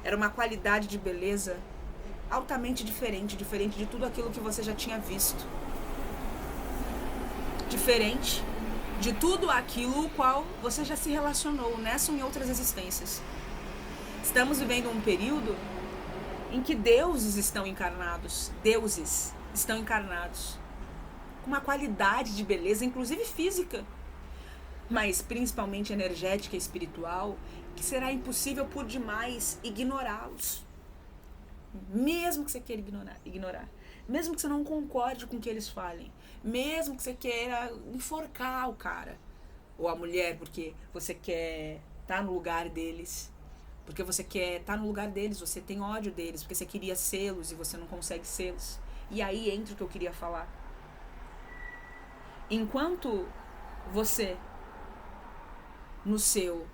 era uma qualidade de beleza altamente diferente de tudo aquilo que você já tinha visto. Diferente de tudo aquilo com qual você já se relacionou nessa ou em outras existências. Estamos vivendo um período em que deuses estão encarnados, com uma qualidade de beleza, inclusive física, mas principalmente energética e espiritual, que será impossível por demais ignorá-los. Mesmo que você queira ignorar, mesmo que você não concorde com o que eles falem, mesmo que você queira enforcar o cara ou a mulher porque você quer estar no lugar deles, porque você quer estar no lugar deles, você tem ódio deles, porque você queria sê-los e você não consegue sê-los. E aí entra o que eu queria falar. Enquanto você, no seu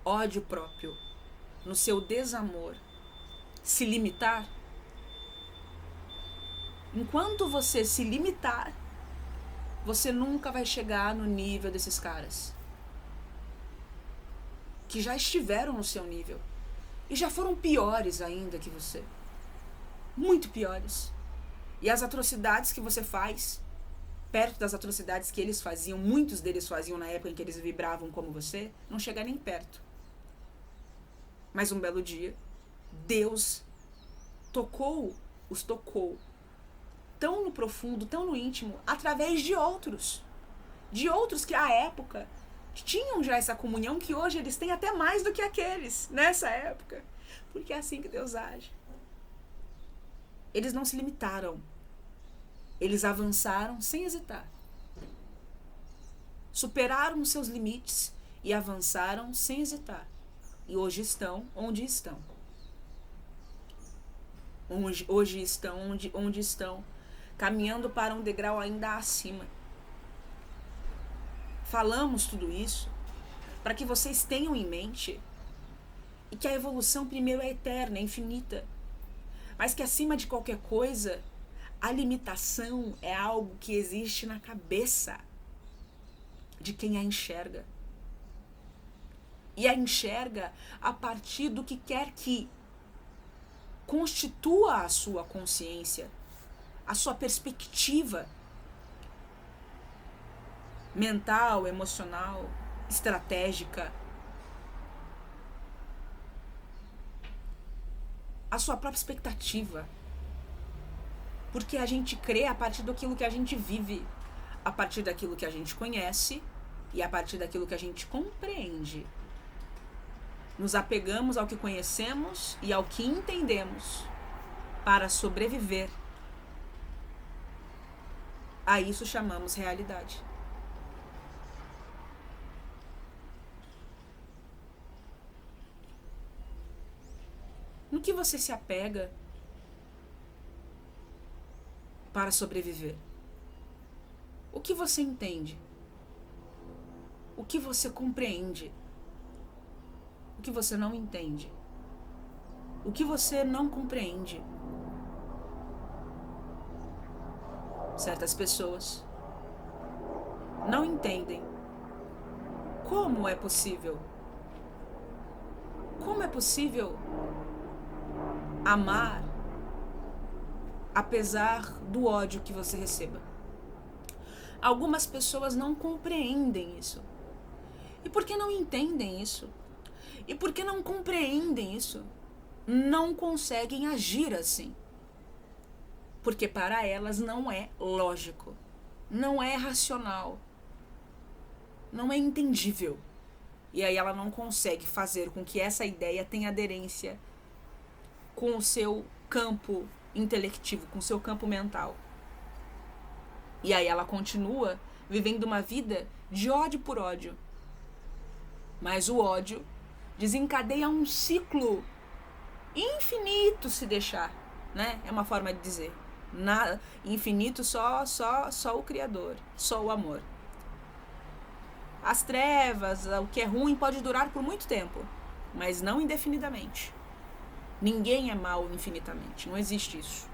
ódio próprio, no seu desamor, se limitar, enquanto você se limitar, você nunca vai chegar no nível desses caras que já estiveram no seu nível e já foram piores ainda que você, muito piores. E as atrocidades que você faz, perto das atrocidades que eles faziam, muitos deles faziam na época em que eles vibravam como você, não chega nem perto. Mas um belo dia, Deus os tocou tão no profundo, tão no íntimo, através de outros que à época tinham já essa comunhão, que hoje eles têm até mais do que aqueles nessa época, porque é assim que Deus age. Eles não se limitaram, eles avançaram sem hesitar, superaram os seus limites e avançaram sem hesitar, e hoje estão onde estão. Hoje estão onde estão, caminhando para um degrau ainda acima. Falamos tudo isso para que vocês tenham em mente e que a evolução primeiro é eterna, é infinita, mas que acima de qualquer coisa, a limitação é algo que existe na cabeça de quem a enxerga. E a enxerga a partir do que quer que constitua a sua consciência, a sua perspectiva mental, emocional, estratégica, a sua própria expectativa. Porque a gente crê a partir daquilo que a gente vive, a partir daquilo que a gente conhece e a partir daquilo que a gente compreende. Nos apegamos ao que conhecemos e ao que entendemos para sobreviver. A isso chamamos realidade. No que você se apega para sobreviver? O que você entende? O que você compreende? O que você não entende? O que você não compreende? Certas pessoas não entendem como é possível. Como é possível amar apesar do ódio que você receba? Algumas pessoas não compreendem isso. E por que não entendem isso? E por que não compreendem isso? Não conseguem agir assim. Porque para elas não é lógico, não é racional, não é entendível. E aí ela não consegue fazer com que essa ideia tenha aderência com o seu campo intelectivo, com o seu campo mental. E aí ela continua vivendo uma vida de ódio por ódio. Mas o ódio desencadeia um ciclo infinito, se deixar, né? É uma forma de dizer. Nada, infinito só o Criador, só o amor. As trevas, o que é ruim pode durar por muito tempo, mas não indefinidamente. Ninguém é mau infinitamente, não existe isso.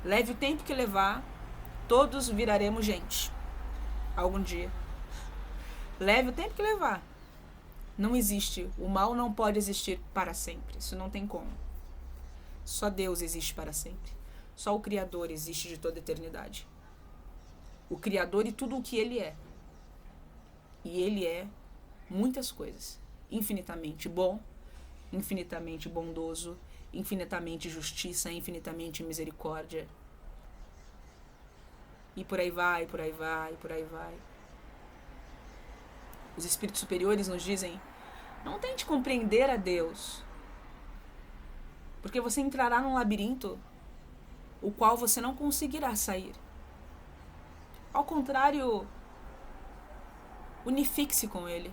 Leve o tempo que levar, todos viraremos gente. Algum dia. Leve o tempo que levar. Não existe. O mal não pode existir para sempre. Isso não tem como. Só Deus existe para sempre. Só o Criador existe de toda a eternidade. O Criador e tudo o que Ele é. E Ele é muitas coisas. Infinitamente bom, infinitamente bondoso, infinitamente justiça, infinitamente misericórdia. E por aí vai, por aí vai, por aí vai. Os espíritos superiores nos dizem: não tente compreender a Deus, porque você entrará num labirinto o qual você não conseguirá sair. Ao contrário, unifique-se com Ele.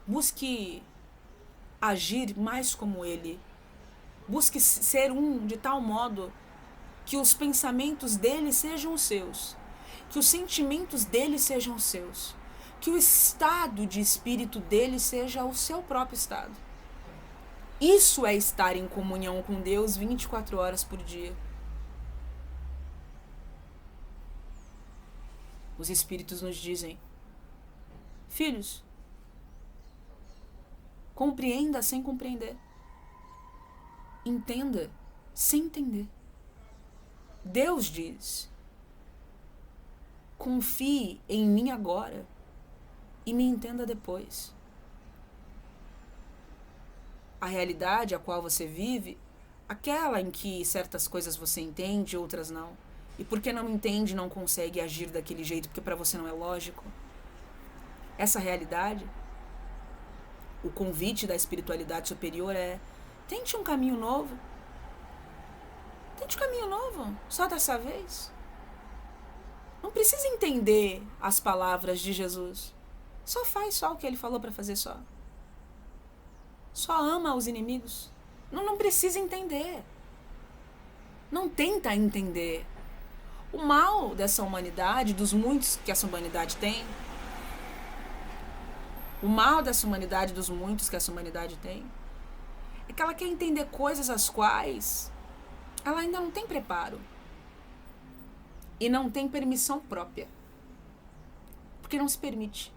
Busque agir mais como Ele. Busque ser um de tal modo que os pensamentos dele sejam os seus, que os sentimentos dele sejam os seus, que o estado de espírito dele seja o seu próprio estado. Isso é estar em comunhão com Deus 24 horas por dia. Os espíritos nos dizem: filhos, compreenda sem compreender. Entenda sem entender. Deus diz: confie em mim agora e me entenda depois. A realidade a qual você vive, aquela em que certas coisas você entende, outras não. E porque não entende, não consegue agir daquele jeito, porque para você não é lógico. Essa realidade, o convite da espiritualidade superior é: tente um caminho novo. Tente um caminho novo, só dessa vez. Não precisa entender as palavras de Jesus. Só faz só o que ele falou para fazer só. Só ama os inimigos. Não precisa entender. Não tenta entender. O mal dessa humanidade, dos muitos que essa humanidade tem, O mal dessa humanidade, dos muitos que essa humanidade tem, é que ela quer entender coisas as quais ela ainda não tem preparo. E não tem permissão própria. Porque não se permite.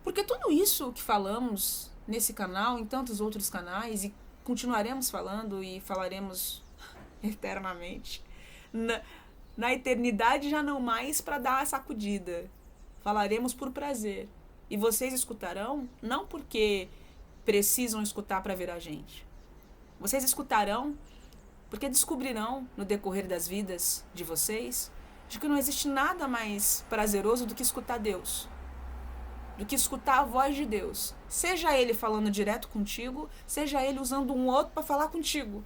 Porque tudo isso que falamos nesse canal, em tantos outros canais, e continuaremos falando e falaremos eternamente, na eternidade já não mais para dar a sacudida. Falaremos por prazer. E vocês escutarão não porque precisam escutar para ver a gente. Vocês escutarão porque descobrirão no decorrer das vidas de vocês de que não existe nada mais prazeroso do que escutar Deus. Do que escutar a voz de Deus. Seja Ele falando direto contigo, seja Ele usando um outro para falar contigo.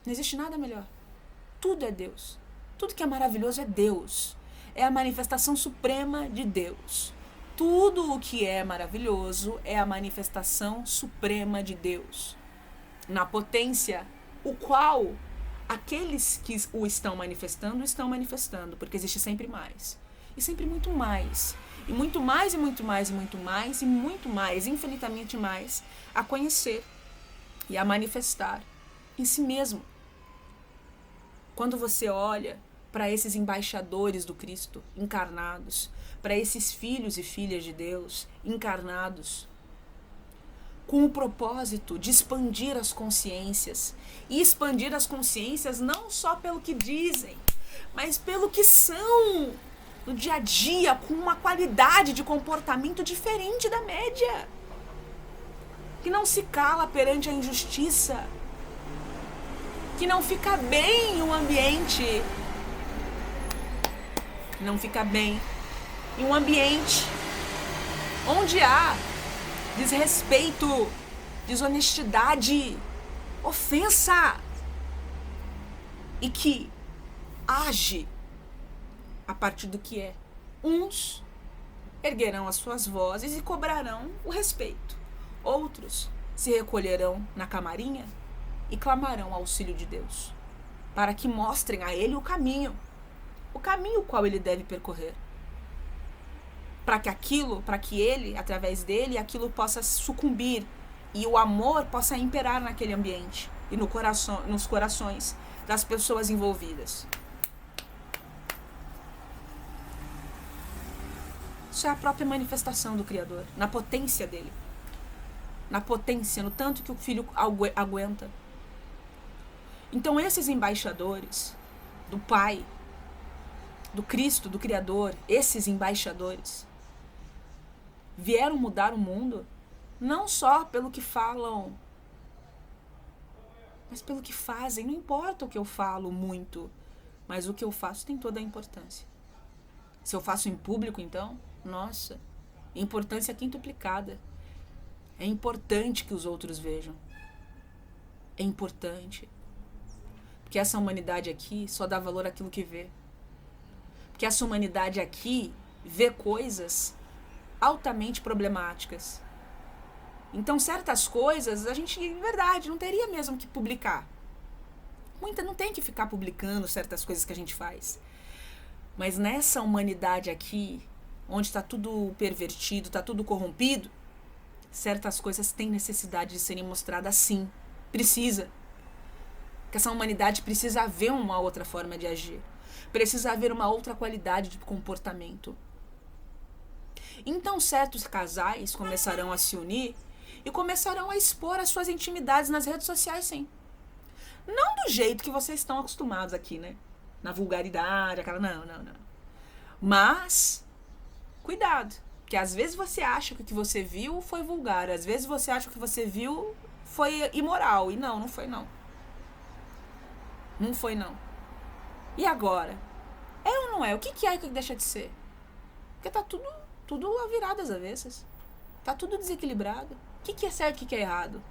Não existe nada melhor. Tudo é Deus. Tudo que é maravilhoso é Deus. É a manifestação suprema de Deus. Tudo o que é maravilhoso é a manifestação suprema de Deus. Na potência, o qual aqueles que o estão manifestando, porque existe sempre mais. E sempre muito mais. E muito mais, e muito mais, e muito mais, e muito mais, infinitamente mais, a conhecer e a manifestar em si mesmo. Quando você olha para esses embaixadores do Cristo encarnados, para esses filhos e filhas de Deus encarnados, com o propósito de expandir as consciências, e expandir as consciências não só pelo que dizem, mas pelo que são no dia a dia, com uma qualidade de comportamento diferente da média, que não se cala perante a injustiça, que não fica bem o ambiente, não fica bem em um ambiente onde há desrespeito, desonestidade, ofensa, e que age a partir do que é. Uns erguerão as suas vozes e cobrarão o respeito. Outros se recolherão na camarinha e clamarão auxílio de Deus, para que mostrem a ele o caminho qual ele deve percorrer. Para que ele, através dele, aquilo possa sucumbir e o amor possa imperar naquele ambiente e nos corações das pessoas envolvidas. Isso é a própria manifestação do Criador, na potência dele. Na potência, no tanto que o Filho aguenta. Então esses embaixadores do Pai, do Cristo, do Criador, esses embaixadores, vieram mudar o mundo, não só pelo que falam, mas pelo que fazem. Não importa o que eu falo muito, mas o que eu faço tem toda a importância. Se eu faço em público, então, nossa, importância quintuplicada. É importante que os outros vejam. É importante. Porque essa humanidade aqui só dá valor àquilo que vê. Porque essa humanidade aqui vê coisas altamente problemáticas. Então, certas coisas a gente, em verdade, não teria mesmo que publicar. Muita não tem que ficar publicando certas coisas que a gente faz. Mas nessa humanidade aqui, onde está tudo pervertido, está tudo corrompido, certas coisas têm necessidade de serem mostradas sim. Precisa. Porque essa humanidade precisa haver uma outra forma de agir. Precisa haver uma outra qualidade de comportamento. Então certos casais começarão a se unir e começarão a expor as suas intimidades nas redes sociais, sim. Não do jeito que vocês estão acostumados aqui, né? Na vulgaridade, aquela... Não. Mas, cuidado. Porque às vezes você acha que o que você viu foi vulgar. Às vezes você acha que o que você viu foi imoral. E não foi não. Não foi não. E agora? É ou não é? O que é e o que deixa de ser? Porque tá tudo virado às avessas. Tá tudo desequilibrado. O que é certo e o que é errado?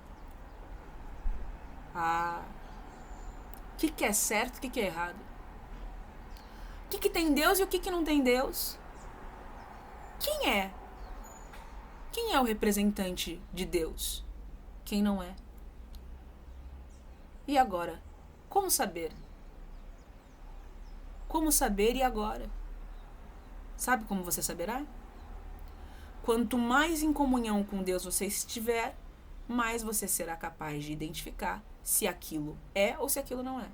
O que é certo e o que é errado? O que tem Deus e o que não tem Deus? Quem é? Quem é o representante de Deus? Quem não é? E agora? Como saber? Como saber e agora? Sabe como você saberá? Quanto mais em comunhão com Deus você estiver, mais você será capaz de identificar se aquilo é ou se aquilo não é.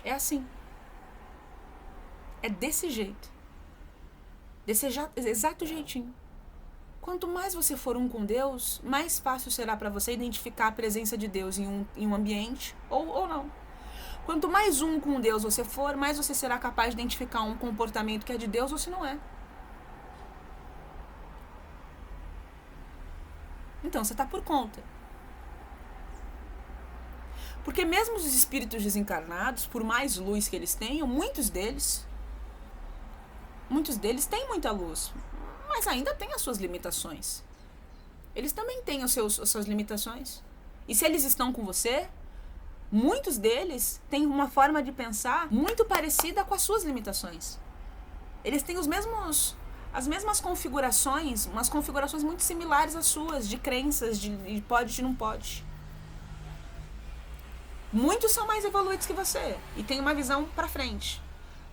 É assim. É desse jeito. Desse exato jeitinho. Quanto mais você for um com Deus, mais fácil será para você identificar a presença de Deus em um ambiente ou não. Quanto mais um com Deus você for, mais você será capaz de identificar um comportamento que é de Deus ou se não é. Então você está por conta. Porque mesmo os espíritos desencarnados, por mais luz que eles tenham, muitos deles têm muita luz, mas ainda têm as suas limitações. Eles também têm as suas limitações. E se eles estão com você, muitos deles têm uma forma de pensar muito parecida com as suas limitações. Eles têm as mesmas configurações, umas configurações muito similares às suas, de crenças, de pode e não pode. Muitos são mais evoluídos que você e têm uma visão pra frente,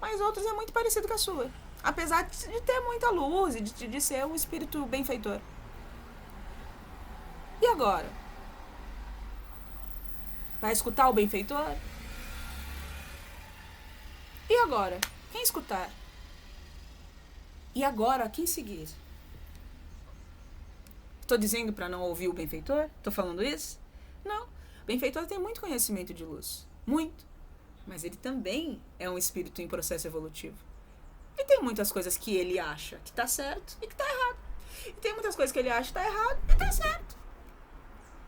mas outros é muito parecido com a sua, apesar de ter muita luz e de ser um espírito benfeitor. E agora? Vai escutar o benfeitor? E agora? Quem escutar? E agora, quem seguir? Estou dizendo para não ouvir o benfeitor? Estou falando isso? Não. O benfeitor tem muito conhecimento de luz. Muito. Mas ele também é um espírito em processo evolutivo. E tem muitas coisas que ele acha que está certo e que está errado. E tem muitas coisas que ele acha que está errado e está certo.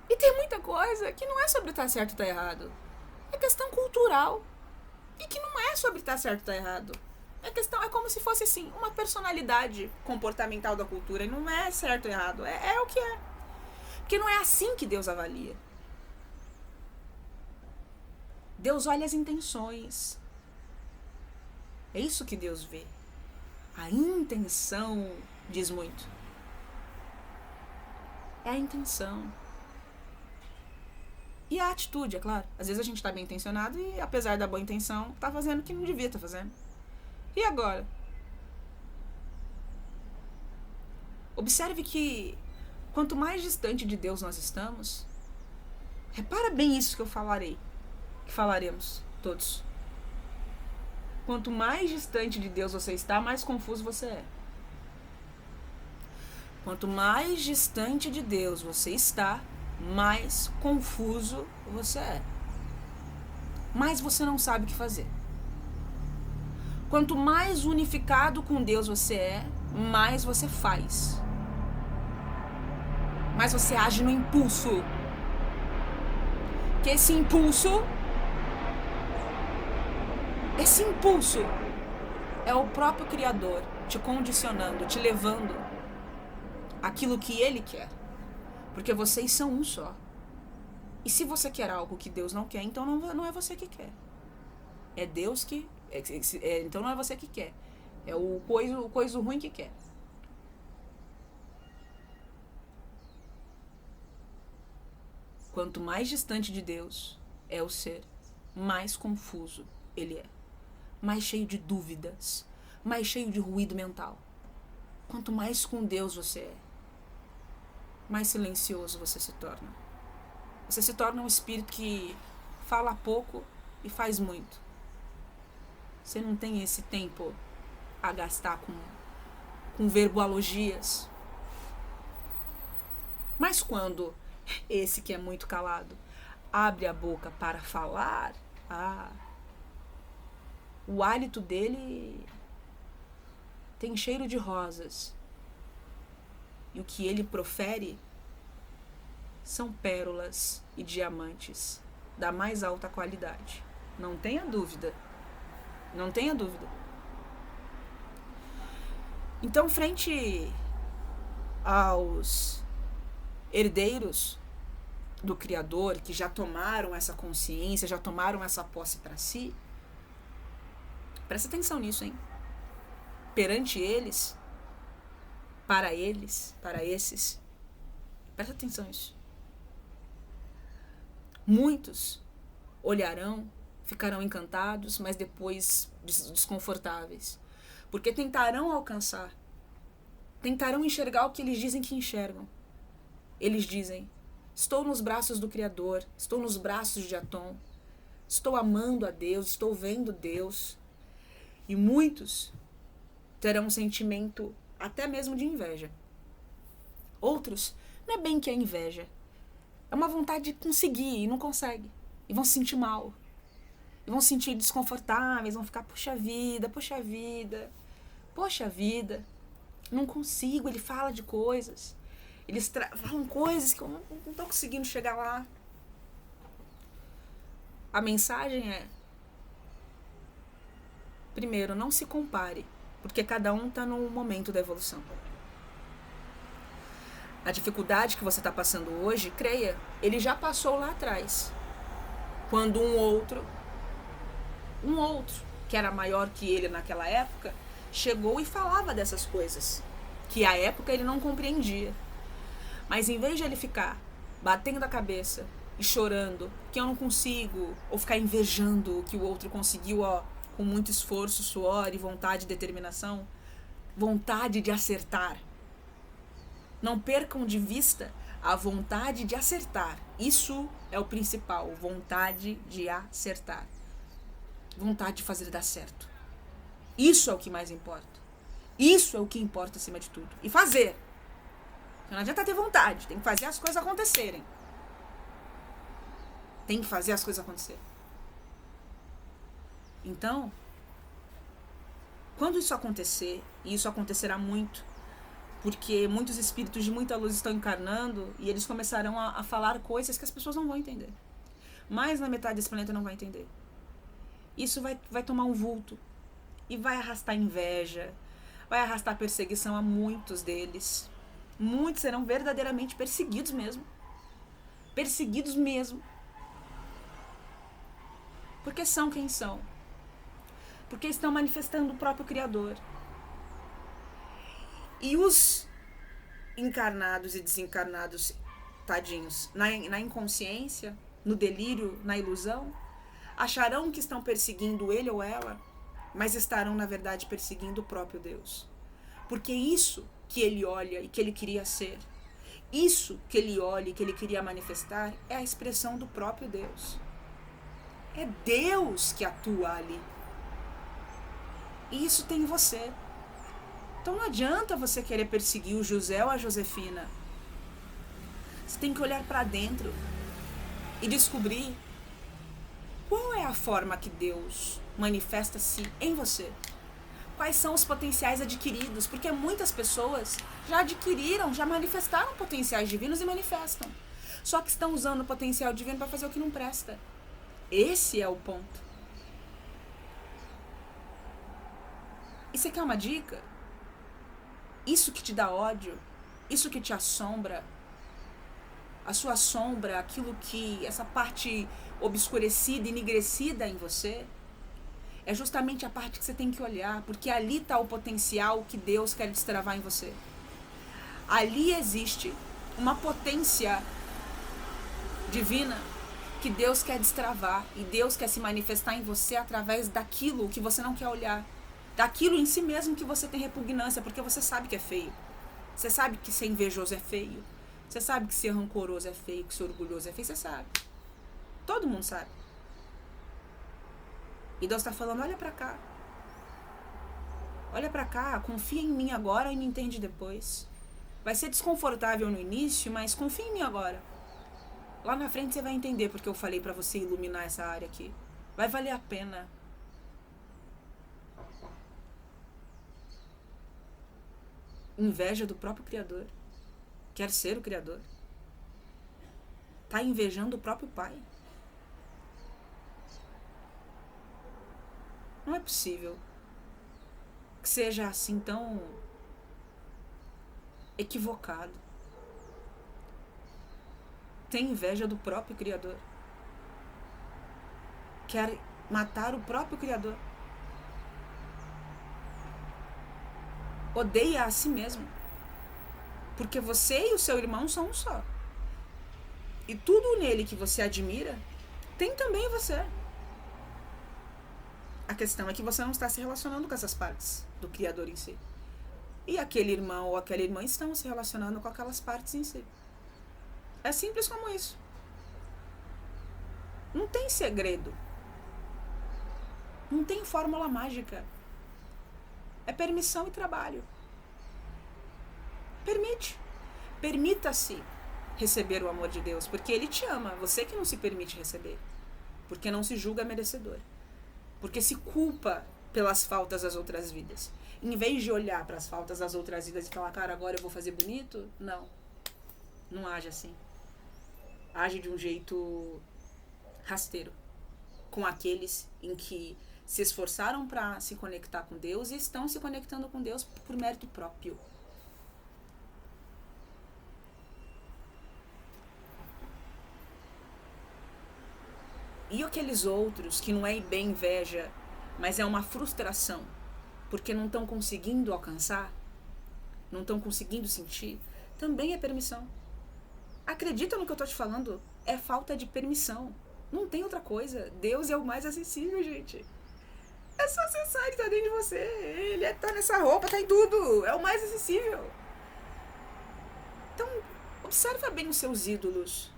E tem muita coisa que não é sobre estar certo e estar errado. É questão cultural. E que não é sobre estar certo e estar errado. É como se fosse, assim, uma personalidade comportamental da cultura. E não é certo ou errado. É o que é. Porque não é assim que Deus avalia. Deus olha as intenções. É isso que Deus vê. A intenção diz muito. É a intenção. E a atitude, é claro. Às vezes a gente tá bem intencionado e, apesar da boa intenção, tá fazendo o que não devia estar fazendo. E agora? Observe que quanto mais distante de Deus nós estamos, repara bem isso que falaremos todos. Quanto mais distante de Deus você está, mais confuso você é. Quanto mais distante de Deus você está, mais confuso você é. Mais você não sabe o que fazer. Quanto mais unificado com Deus você é, mais você faz. Mais você age no impulso. Que esse impulso é o próprio Criador te condicionando, te levando aquilo que Ele quer. Porque vocês são um só. E se você quer algo que Deus não quer, então não é você que quer. É Deus que... então não é você que quer. É o coisa ruim que quer. Quanto mais distante de Deus é o ser, mais confuso ele é. Mais cheio de dúvidas. Mais cheio de ruído mental. Quanto mais com Deus você é, mais silencioso você se torna. Você se torna um espírito que fala pouco e faz muito. Você não tem esse tempo a gastar com verboalogias. Mas quando esse que é muito calado abre a boca para falar, o hálito dele tem cheiro de rosas. E o que ele profere são pérolas e diamantes da mais alta qualidade. Não tenha dúvida. Não tenha dúvida. Então, frente aos herdeiros do Criador, que já tomaram essa consciência, já tomaram essa posse para si, presta atenção nisso, hein? Perante eles, para esses, presta atenção nisso. Muitos olharão ficarão encantados, mas depois desconfortáveis. Porque tentarão alcançar, tentarão enxergar o que eles dizem que enxergam. Eles dizem: estou nos braços do Criador, estou nos braços de Atom, estou amando a Deus, estou vendo Deus. E muitos terão um sentimento até mesmo de inveja. Outros, não é bem que é inveja, é uma vontade de conseguir e não consegue. E vão se sentir mal. E vão se sentir desconfortáveis, vão ficar, poxa vida, não consigo, ele fala de coisas. Eles falam coisas que eu não estou conseguindo chegar lá. A mensagem é: primeiro, não se compare, porque cada um está num momento da evolução. A dificuldade que você está passando hoje, creia, ele já passou lá atrás. Quando um outro, que era maior que ele naquela época, chegou e falava dessas coisas, que à época ele não compreendia. Mas em vez de ele ficar batendo a cabeça e chorando, que eu não consigo, ou ficar invejando o que o outro conseguiu, com muito esforço, suor e vontade e determinação, vontade de acertar. Não percam de vista a vontade de acertar. Isso é o principal, vontade de acertar. Vontade de fazer dar certo. Isso é o que mais importa. Isso é o que importa acima de tudo. E fazer. Não adianta ter vontade, tem que fazer as coisas acontecerem. Tem que fazer as coisas acontecerem. Então, quando isso acontecer, e isso acontecerá muito, porque muitos espíritos de muita luz estão encarnando e eles começarão a falar coisas que as pessoas não vão entender. Mais na metade desse planeta não vai entender. Isso vai tomar um vulto e vai arrastar inveja, vai arrastar perseguição a muitos deles. Muitos serão verdadeiramente perseguidos mesmo. Perseguidos mesmo. Porque são quem são. Porque estão manifestando o próprio Criador. E os encarnados e desencarnados, tadinhos, na inconsciência, no delírio, na ilusão, acharão que estão perseguindo ele ou ela, mas estarão, na verdade, perseguindo o próprio Deus. Porque isso que ele olha e que ele queria ser, isso que ele olha e que ele queria manifestar, é a expressão do próprio Deus. É Deus que atua ali. E isso tem em você. Então não adianta você querer perseguir o José ou a Josefina. Você tem que olhar para dentro e descobrir qual é a forma que Deus manifesta-se em você. Quais são os potenciais adquiridos, porque muitas pessoas já adquiriram, já manifestaram potenciais divinos e manifestam. Só que estão usando o potencial divino para fazer o que não presta. Esse é o ponto. E você quer uma dica? Isso que te dá ódio, isso que te assombra, a sua sombra, aquilo que, essa parte obscurecida, enegrecida em você, é justamente a parte que você tem que olhar, porque ali está o potencial que Deus quer destravar em você. Ali existe uma potência divina que Deus quer destravar, e Deus quer se manifestar em você através daquilo que você não quer olhar, daquilo em si mesmo que você tem repugnância, porque você sabe que é feio. Você sabe que ser invejoso é feio. Você sabe que ser rancoroso é feio, que ser orgulhoso é feio, você sabe. Todo mundo sabe. E Deus está falando, olha pra cá. Olha pra cá, confia em mim agora e me entende depois. Vai ser desconfortável no início, mas confia em mim agora. Lá na frente você vai entender porque eu falei pra você iluminar essa área aqui. Vai valer a pena. Inveja do próprio Criador. Quer ser o Criador. Tá invejando o próprio Pai. Não é possível que seja assim tão equivocado. Tem inveja do próprio Criador. Quer matar o próprio Criador. Odeia a si mesmo. Porque você e o seu irmão são um só. E tudo nele que você admira, tem também em você. A questão é que você não está se relacionando com essas partes do Criador em si. E aquele irmão ou aquela irmã estão se relacionando com aquelas partes em si. É simples como isso. Não tem segredo. Não tem fórmula mágica. É permissão e trabalho. Permita-se receber o amor de Deus, porque Ele te ama. Você que não se permite receber. Porque não se julga merecedor. Porque se culpa pelas faltas das outras vidas. Em vez de olhar para as faltas das outras vidas e falar, cara, agora eu vou fazer bonito, não. Não age assim. Age de um jeito rasteiro. Com aqueles em que se esforçaram para se conectar com Deus e estão se conectando com Deus por mérito próprio. E aqueles outros que não é bem inveja, mas é uma frustração, porque não estão conseguindo alcançar, não estão conseguindo sentir, também é permissão. Acredita no que eu tô te falando? É falta de permissão. Não tem outra coisa. Deus é o mais acessível, gente. É só acessar, ele tá dentro de você. Ele tá nessa roupa, tá em tudo. É o mais acessível. Então, observa bem os seus ídolos.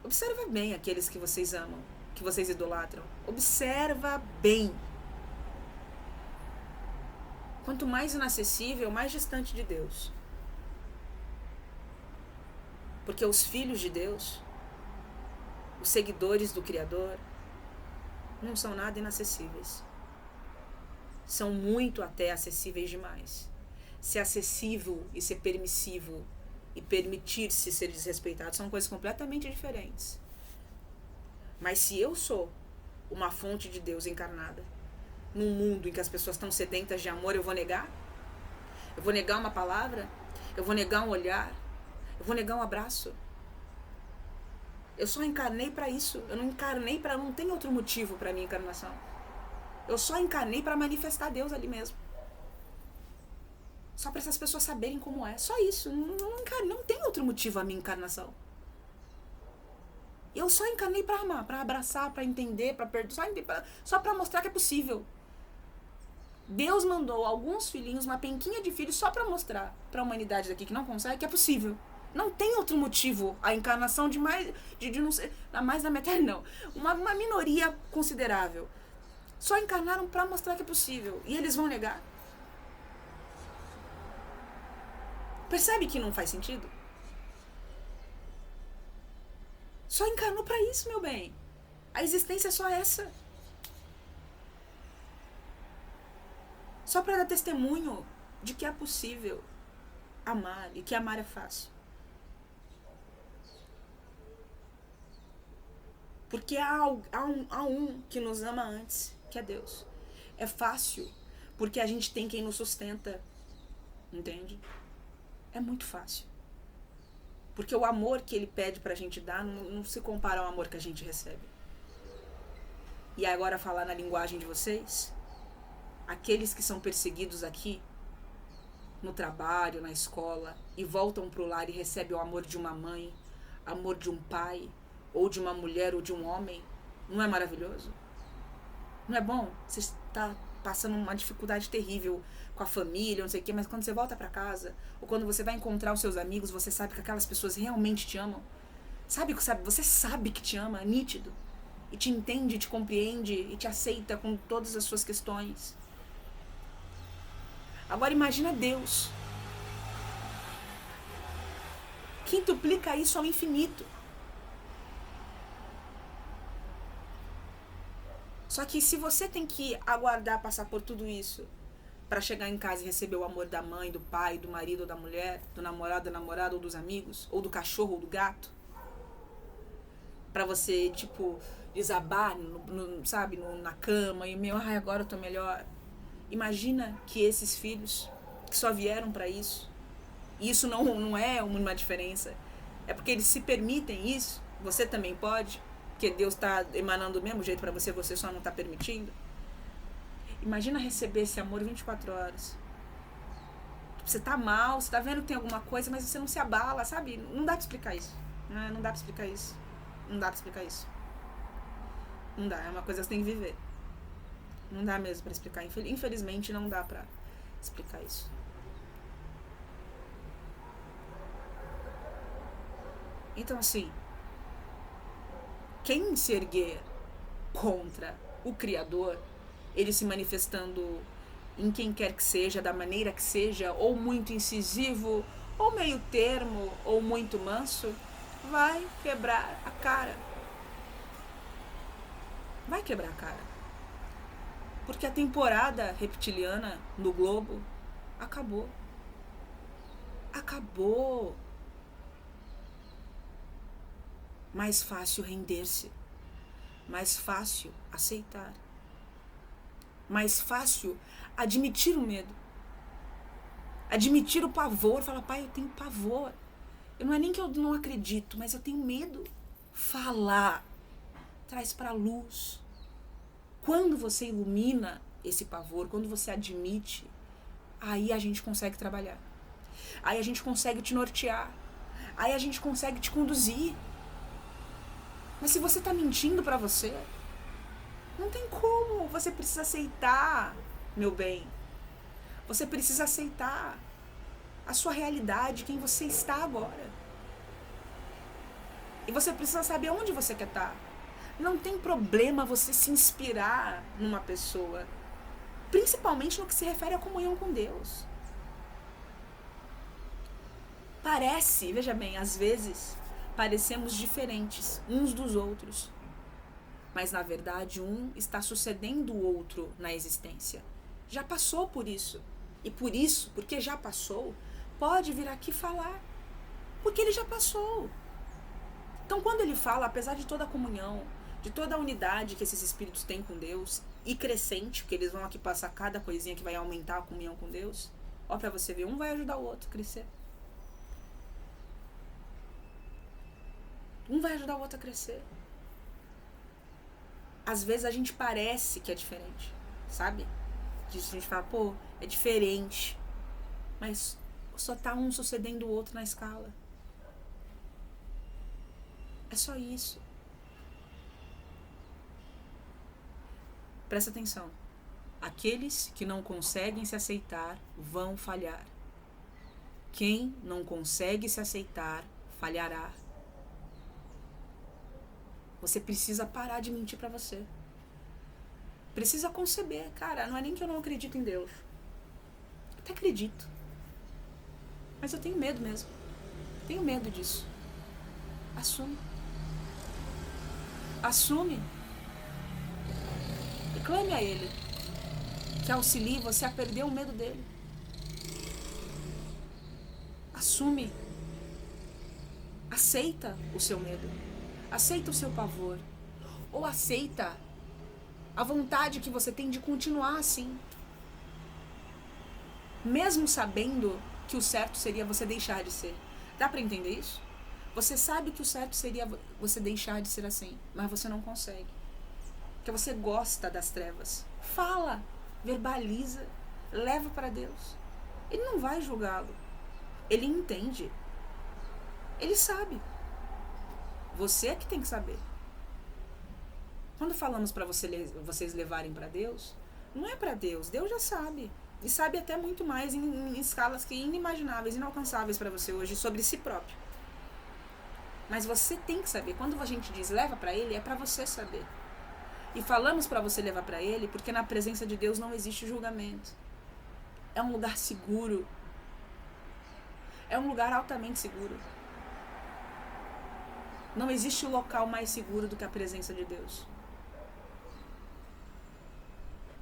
Observa bem aqueles que vocês amam, que vocês idolatram. Observa bem. Quanto mais inacessível, mais distante de Deus. Porque os filhos de Deus, os seguidores do Criador, não são nada inacessíveis. São muito até acessíveis demais. Ser acessível e ser permissivo e permitir-se ser desrespeitado são coisas completamente diferentes. Mas se eu sou uma fonte de Deus encarnada, num mundo em que as pessoas estão sedentas de amor, eu vou negar? Eu vou negar uma palavra? Eu vou negar um olhar? Eu vou negar um abraço? Eu só encarnei para isso. Eu não encarnei para... Não tem outro motivo para minha encarnação. Eu só encarnei para manifestar Deus ali mesmo. Só para essas pessoas saberem como é. Só isso. Não tem outro motivo a minha encarnação. Eu só encarnei para amar, para abraçar, para entender, para perdoar, só para mostrar que é possível. Deus mandou alguns filhinhos, uma penquinha de filhos, só para mostrar para a humanidade daqui que não consegue que é possível. Não tem outro motivo a encarnação de mais, de não ser, mais da metade não, uma minoria considerável. Só encarnaram para mostrar que é possível. E eles vão negar. Percebe que não faz sentido? Só encarnou para isso, meu bem. A existência é só essa. Só para dar testemunho de que é possível amar e que amar é fácil. Porque há um que nos ama antes, que é Deus. É fácil, porque a gente tem quem nos sustenta. Entende? É muito fácil. Porque o amor que Ele pede pra gente dar não se compara ao amor que a gente recebe. E agora falar na linguagem de vocês, aqueles que são perseguidos aqui, no trabalho, na escola, e voltam pro lar e recebem o amor de uma mãe, amor de um pai, ou de uma mulher, ou de um homem, não é maravilhoso? Não é bom? Você está passando uma dificuldade terrível com a família, não sei o quê, mas quando você volta pra casa, ou quando você vai encontrar os seus amigos, você sabe que aquelas pessoas realmente te amam. Você sabe que te ama, é nítido. E te entende, te compreende, e te aceita com todas as suas questões. Agora imagina Deus. Quintuplica isso ao infinito. Só que se você tem que aguardar passar por tudo isso para chegar em casa e receber o amor da mãe, do pai, do marido ou da mulher, do namorado, da namorada ou dos amigos, ou do cachorro ou do gato, para você, tipo, desabar, sabe, na cama e agora eu tô melhor. Imagina que esses filhos que só vieram para isso, e isso não é uma diferença, é porque eles se permitem isso, você também pode, porque Deus está emanando do mesmo jeito para você, você só não está permitindo. Imagina receber esse amor 24 horas. Você tá mal, você tá vendo que tem alguma coisa, mas você não se abala, sabe? Não dá pra explicar isso. Não dá pra explicar isso. Não dá pra explicar isso. Não dá, é uma coisa que você tem que viver. Não dá mesmo pra explicar. Infelizmente não dá pra explicar isso. Então, assim, quem se erguer contra o Criador, ele se manifestando em quem quer que seja, da maneira que seja, ou muito incisivo, ou meio termo, ou muito manso, vai quebrar a cara. Vai quebrar a cara. Porque a temporada reptiliana no Globo acabou. Acabou. Mais fácil render-se. Mais fácil aceitar. Mais fácil admitir o medo. Admitir o pavor. Falar, pai, eu tenho pavor. Não é nem que eu não acredito, mas eu tenho medo. Falar traz para a luz. Quando você ilumina esse pavor, quando você admite, aí a gente consegue trabalhar. Aí a gente consegue te nortear. Aí a gente consegue te conduzir. Mas se você tá mentindo pra você, não tem como. Você precisa aceitar, meu bem. Você precisa aceitar a sua realidade, quem você está agora. E você precisa saber onde você quer estar. Não tem problema você se inspirar numa pessoa, principalmente no que se refere à comunhão com Deus. Parece, veja bem, às vezes parecemos diferentes uns dos outros, mas na verdade um está sucedendo o outro na existência. Já passou por isso. E por isso, porque já passou, pode vir aqui falar. Porque ele já passou. Então quando ele fala, apesar de toda a comunhão, de toda a unidade que esses espíritos têm com Deus, e crescente, porque eles vão aqui passar cada coisinha que vai aumentar a comunhão com Deus, ó, pra você ver, um vai ajudar o outro a crescer. Um vai ajudar o outro a crescer. Às vezes a gente parece que é diferente, sabe? A gente fala, pô, é diferente. Mas só tá um sucedendo o outro na escala. É só isso. Presta atenção. Aqueles que não conseguem se aceitar vão falhar. Quem não consegue se aceitar falhará. Você precisa parar de mentir pra você. Precisa conceber. Cara, não é nem que eu não acredito em Deus. Até acredito. Mas eu tenho medo mesmo. Tenho medo disso. Assume. Assume. E clame a Ele que auxilie você a perder o medo dele. Assume. Aceita o seu medo. Aceita o seu pavor. Ou aceita a vontade que você tem de continuar assim. Mesmo sabendo que o certo seria você deixar de ser. Dá pra entender isso? Você sabe que o certo seria você deixar de ser assim, mas você não consegue. Porque você gosta das trevas. Fala, verbaliza, leva para Deus. Ele não vai julgá-lo. Ele entende. Ele sabe. Você é que tem que saber. Quando falamos para vocês levarem para Deus, não é para Deus. Deus já sabe. E sabe até muito mais em escalas que inimagináveis, inalcançáveis para você hoje sobre si próprio. Mas você tem que saber. Quando a gente diz leva para Ele, é para você saber. E falamos para você levar para Ele porque na presença de Deus não existe julgamento. É um lugar seguro. É um lugar altamente seguro. Não existe local mais seguro do que a presença de Deus.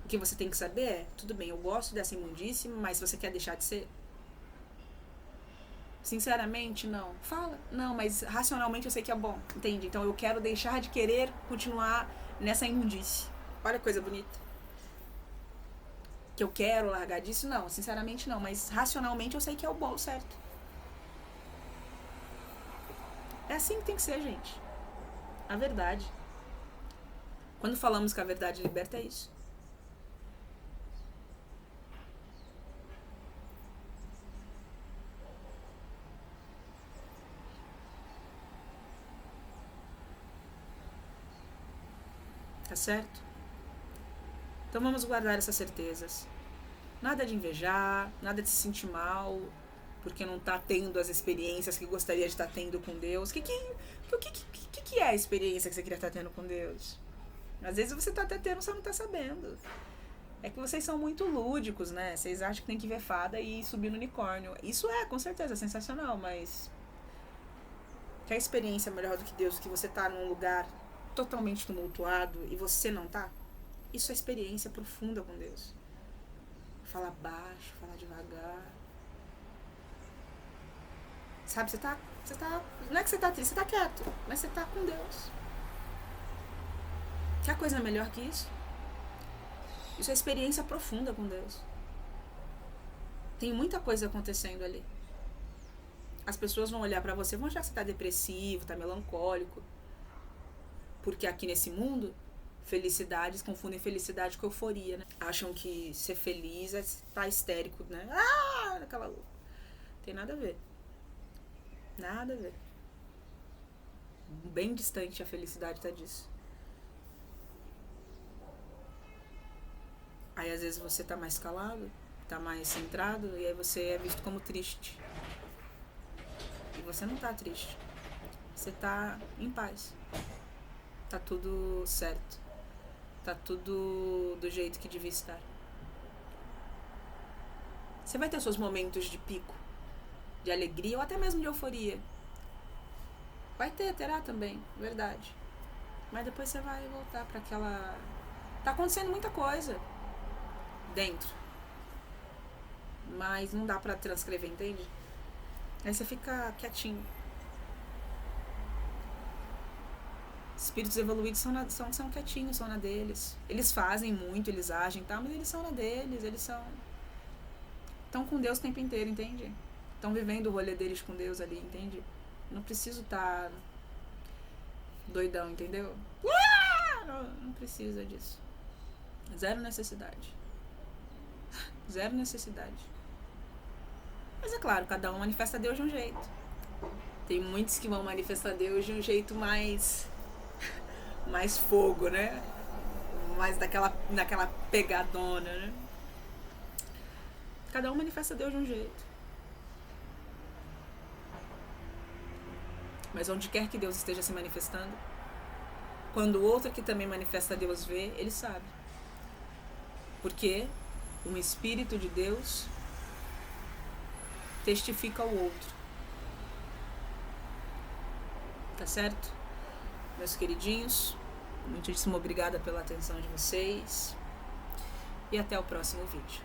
O que você tem que saber é, tudo bem, eu gosto dessa imundície, mas você quer deixar de ser? Sinceramente, não. Fala. Não, mas racionalmente eu sei que é bom, entende? Então eu quero deixar de querer continuar nessa imundície. Olha que coisa bonita. Que eu quero largar disso? Não, sinceramente não, mas racionalmente eu sei que é o bom, certo? É assim que tem que ser, gente. A verdade. Quando falamos que a verdade liberta, é isso. Tá certo? Então vamos guardar essas certezas. Nada de invejar, nada de se sentir mal porque não está tendo as experiências que gostaria de estar tendo com Deus. O que é a experiência que você queria estar tendo com Deus? Às vezes você está até tendo, você não está sabendo. É que vocês são muito lúdicos, né? Vocês acham que tem que ver fada e subir no unicórnio. Isso é, com certeza, sensacional, mas... quer experiência melhor do que Deus, que você tá num lugar totalmente tumultuado e você não tá? Isso é experiência profunda com Deus. Falar baixo, falar devagar. Sabe, você tá... não é que você tá triste, você tá quieto, mas você tá com Deus. Quer coisa melhor que isso? Isso é experiência profunda com Deus. Tem muita coisa acontecendo ali. As pessoas vão olhar pra você e vão achar que você tá depressivo, tá melancólico. Porque aqui nesse mundo, felicidades confundem felicidade com euforia, né? Acham que ser feliz é estar histérico, né? Aquela louca. Tem nada a ver. Nada a ver. Bem distante a felicidade tá disso. Aí às vezes você tá mais calado, tá mais centrado, e aí você é visto como triste. E você não tá triste. Você tá em paz. Tá tudo certo. Tá tudo do jeito que devia estar. Você vai ter seus momentos de pico, de alegria ou até mesmo de euforia. Terá também, verdade. Mas depois você vai voltar pra aquela... tá acontecendo muita coisa dentro, mas não dá pra transcrever, entende? Aí você fica quietinho. Espíritos evoluídos são quietinhos, são na deles. Eles fazem muito, eles agem e tal, mas eles são na deles, estão com Deus o tempo inteiro, entende? Estão vivendo o rolê deles com Deus ali, entende? Não preciso estar doidão, entendeu? Não precisa disso. Zero necessidade. Zero necessidade. Mas é claro, cada um manifesta Deus de um jeito. Tem muitos que vão manifestar Deus de um jeito mais fogo, né? Mais daquela pegadona, né? Cada um manifesta Deus de um jeito. Mas onde quer que Deus esteja se manifestando, quando o outro que também manifesta Deus vê, ele sabe. Porque um Espírito de Deus testifica ao outro. Tá certo? Meus queridinhos, muitíssimo obrigada pela atenção de vocês. E até o próximo vídeo.